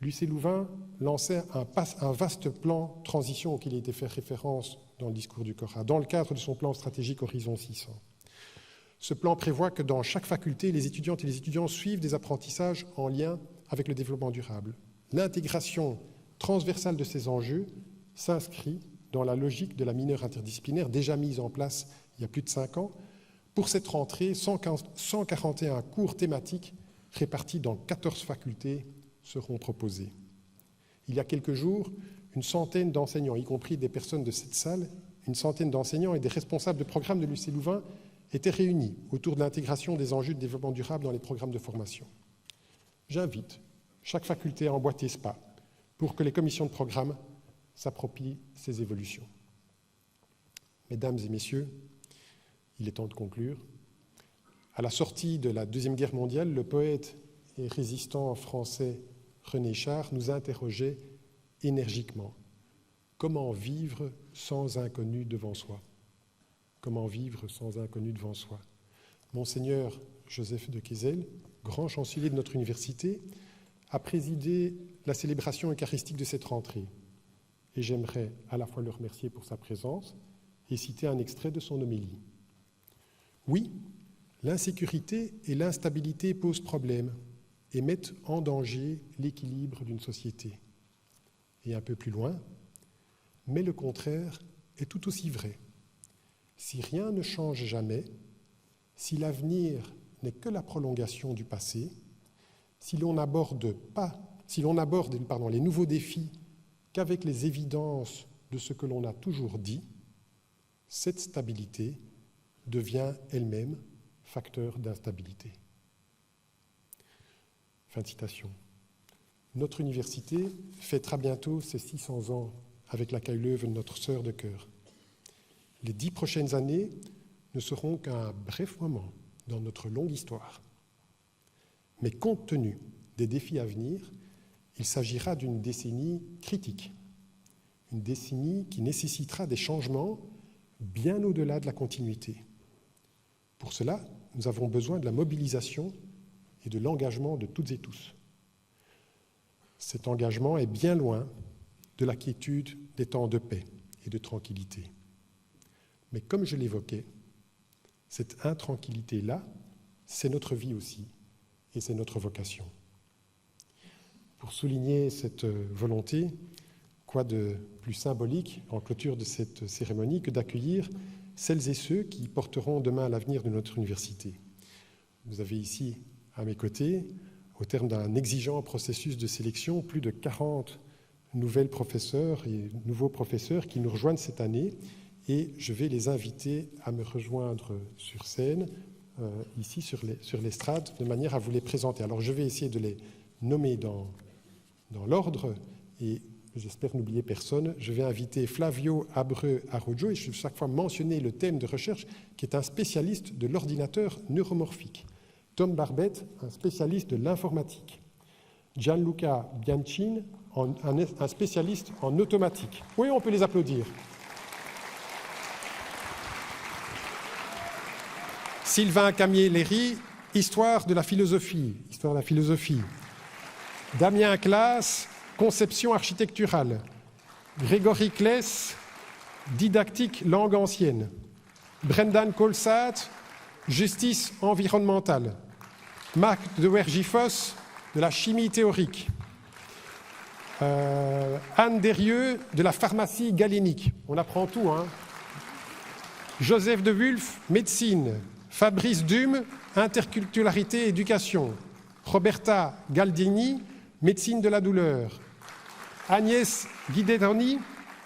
l'UC Louvain lançait un vaste plan transition auquel il était fait référence dans le discours du Cora, dans le cadre de son plan stratégique Horizon 600. Ce plan prévoit que dans chaque faculté, les étudiantes et les étudiants suivent des apprentissages en lien avec le développement durable. L'intégration transversale de ces enjeux s'inscrit dans la logique de la mineure interdisciplinaire déjà mise en place il y a plus de 5 ans. Pour cette rentrée, 141 cours thématiques répartis dans 14 facultés seront proposés. Il y a quelques jours, une centaine d'enseignants, y compris des personnes de cette salle, une centaine d'enseignants et des responsables de programmes de l'UC Louvain étaient réunis autour de l'intégration des enjeux de développement durable dans les programmes de formation. J'invite chaque faculté à emboîter ce pas pour que les commissions de programme s'approprient ces évolutions. Mesdames et messieurs, il est temps de conclure. À la sortie de la Deuxième Guerre mondiale, le poète et résistant français René Char nous interrogeait énergiquement. Comment vivre sans inconnu devant soi? Comment vivre sans inconnu devant soi? Monseigneur Joseph de Kessel, grand chancelier de notre université, a présidé la célébration eucharistique de cette rentrée. Et j'aimerais à la fois le remercier pour sa présence et citer un extrait de son homélie. Oui, l'insécurité et l'instabilité posent problème et mettent en danger l'équilibre d'une société. Et un peu plus loin, mais le contraire est tout aussi vrai. Si rien ne change jamais, si l'avenir n'est que la prolongation du passé, si l'on n'aborde les nouveaux défis qu'avec les évidences de ce que l'on a toujours dit, cette stabilité devient elle-même facteur d'instabilité. Fin de citation. Notre université fêtera bientôt ses 600 ans avec l'accueil Leuven de notre sœur de cœur. Les 10 prochaines années ne seront qu'un bref moment dans notre longue histoire. Mais compte tenu des défis à venir, il s'agira d'une décennie critique, une décennie qui nécessitera des changements bien au-delà de la continuité. Pour cela, nous avons besoin de la mobilisation et de l'engagement de toutes et tous. Cet engagement est bien loin de la quiétude des temps de paix et de tranquillité. Mais comme je l'évoquais, cette intranquillité-là, c'est notre vie aussi, et c'est notre vocation. Pour souligner cette volonté, quoi de plus symbolique en clôture de cette cérémonie que d'accueillir celles et ceux qui porteront demain l'avenir de notre université. Vous avez ici, à mes côtés, au terme d'un exigeant processus de sélection, plus de 40 nouvelles professeurs et nouveaux professeurs qui nous rejoignent cette année, et je vais les inviter à me rejoindre sur scène, ici sur l'estrade, de manière à vous les présenter. Alors je vais essayer de les nommer dans l'ordre, et j'espère n'oublier personne. Je vais inviter Flavio Abreu Arrojo, et je vais chaque fois mentionner le thème de recherche, qui est un spécialiste de l'ordinateur neuromorphique. Tom Barbette, un spécialiste de l'informatique. Gianluca Biancin, un spécialiste en automatique. Oui, on peut les applaudir. Sylvain Camier-Léry, histoire de la philosophie. Damien Claes, conception architecturale. Grégory Kless, didactique langue ancienne. Brendan Colsat, justice environnementale. Marc de Wergifos, de la chimie théorique. Anne Derieux, de la pharmacie galénique. On apprend tout, hein. Joseph de Wulf, médecine. Fabrice Dume, interculturalité, éducation. Roberta Galdini, médecine de la douleur. Agnès Guidedoni,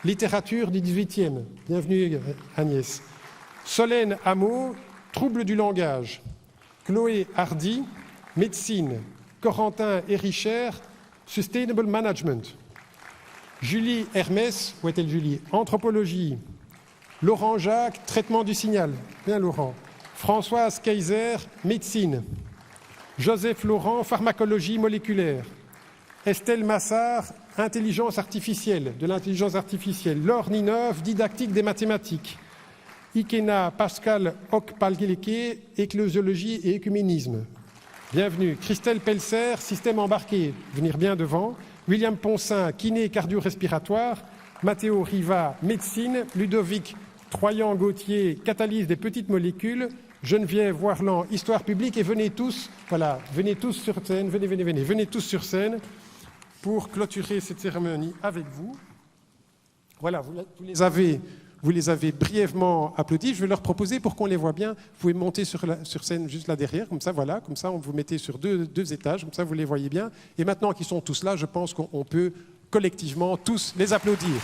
littérature du XVIIIe. Bienvenue Agnès. Solène Hameau, troubles du langage. Chloé Hardy, médecine. Corentin Héricher, sustainable management. Julie Hermès, où est-elle Julie? Anthropologie. Laurent Jacques, traitement du signal. Bien Laurent. Françoise Kaiser, médecine. Joseph Laurent, pharmacologie moléculaire. Estelle Massard, intelligence artificielle, de l'intelligence artificielle. Laure Ninov, didactique des mathématiques. Ikena Pascal Okpalgeleke, éclosiologie et écuménisme. Bienvenue. Christelle Pelser, système embarqué, venir bien devant. William Poncin, kiné cardio-respiratoire. Mathéo Riva, médecine. Ludovic Troyan-Gauthier, catalyse des petites molécules. Geneviève Warland, histoire publique. Et venez tous, voilà, venez tous sur scène, venez tous sur scène pour clôturer cette cérémonie avec vous. Voilà, vous les avez brièvement applaudis. Je vais leur proposer, pour qu'on les voit bien, vous pouvez monter sur scène juste là derrière, comme ça, voilà, comme ça on vous mettez sur deux étages, comme ça vous les voyez bien. Et maintenant qu'ils sont tous là, je pense qu'on peut collectivement tous les applaudir.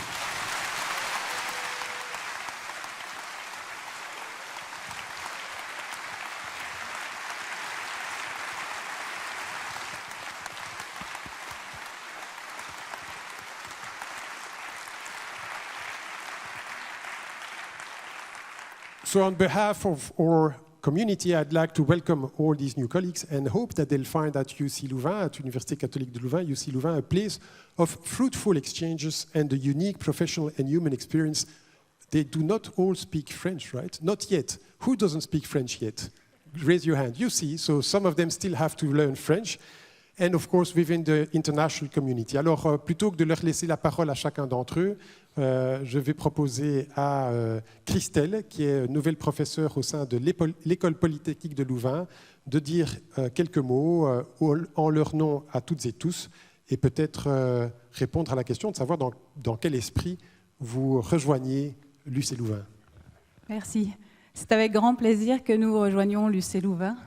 So on behalf of our community, I'd like to welcome all these new colleagues and hope that they'll find at UC Louvain, at Université catholique de Louvain, UC Louvain, a place of fruitful exchanges and a unique professional and human experience. They do not all speak French, right? Not yet. Who doesn't speak French yet? Raise your hand. You see, so some of them still have to learn French. And of course, within the international community. Alors, plutôt que de leur laisser la parole à chacun d'entre eux, je vais proposer à Christelle, qui est nouvelle professeure au sein de l'École polytechnique de Louvain, de dire quelques mots en leur nom à toutes et tous, et peut-être répondre à la question de savoir dans quel esprit vous rejoignez l'UC Louvain. Merci. C'est avec grand plaisir que nous rejoignons l'UC Louvain.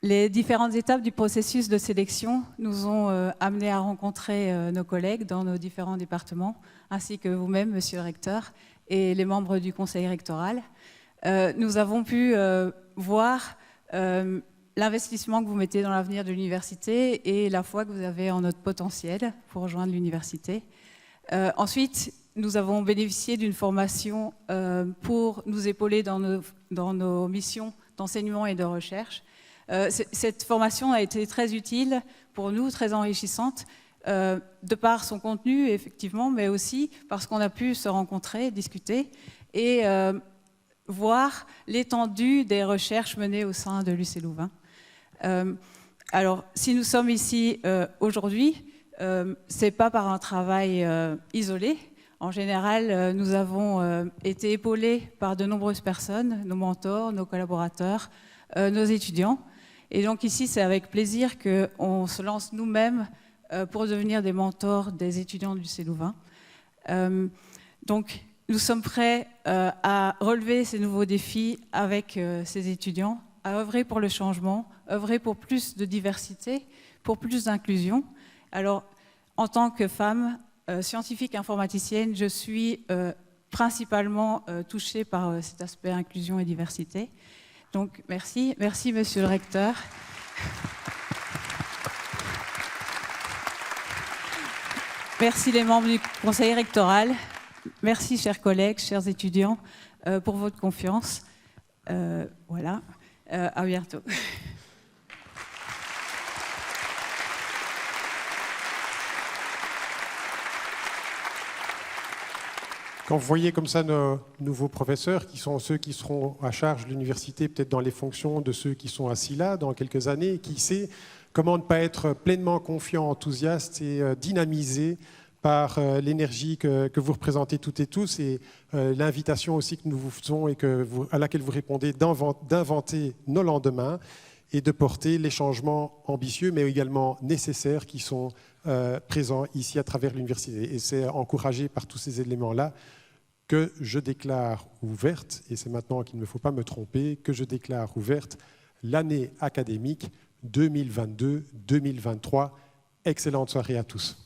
Les différentes étapes du processus de sélection nous ont amenés à rencontrer nos collègues dans nos différents départements, ainsi que vous-même, monsieur le recteur, et les membres du conseil rectoral. Nous avons pu voir l'investissement que vous mettez dans l'avenir de l'université et la foi que vous avez en notre potentiel pour rejoindre l'université. Ensuite, nous avons bénéficié d'une formation pour nous épauler dans nos missions d'enseignement et de recherche. Cette formation a été très utile pour nous, très enrichissante, de par son contenu, effectivement, mais aussi parce qu'on a pu se rencontrer, discuter et voir l'étendue des recherches menées au sein de l'UC Louvain. Alors, si nous sommes ici aujourd'hui, ce n'est pas par un travail isolé. En général, nous avons été épaulés par de nombreuses personnes, nos mentors, nos collaborateurs, nos étudiants. Et donc ici, c'est avec plaisir qu'on se lance nous-mêmes pour devenir des mentors des étudiants du lycée Louvain. Donc nous sommes prêts à relever ces nouveaux défis avec ces étudiants, à œuvrer pour le changement, œuvrer pour plus de diversité, pour plus d'inclusion. Alors, en tant que femme scientifique informaticienne, je suis principalement touchée par cet aspect inclusion et diversité. Donc, merci. Merci, monsieur le recteur. Merci les membres du conseil rectoral. Merci, chers collègues, chers étudiants, pour votre confiance. Voilà. À bientôt. Quand vous voyez comme ça nos nouveaux professeurs, qui sont ceux qui seront à charge de l'université, peut-être dans les fonctions de ceux qui sont assis là dans quelques années, qui sait comment ne pas être pleinement confiant, enthousiaste et dynamisé par l'énergie que vous représentez toutes et tous et l'invitation aussi que nous vous faisons et à laquelle vous répondez d'inventer nos lendemains. et de porter les changements ambitieux, mais également nécessaires qui sont présents ici à travers l'université. Et c'est encouragé par tous ces éléments-là que je déclare ouverte, et c'est maintenant qu'il ne faut pas me tromper, que je déclare ouverte l'année académique 2022-2023. Excellente soirée à tous.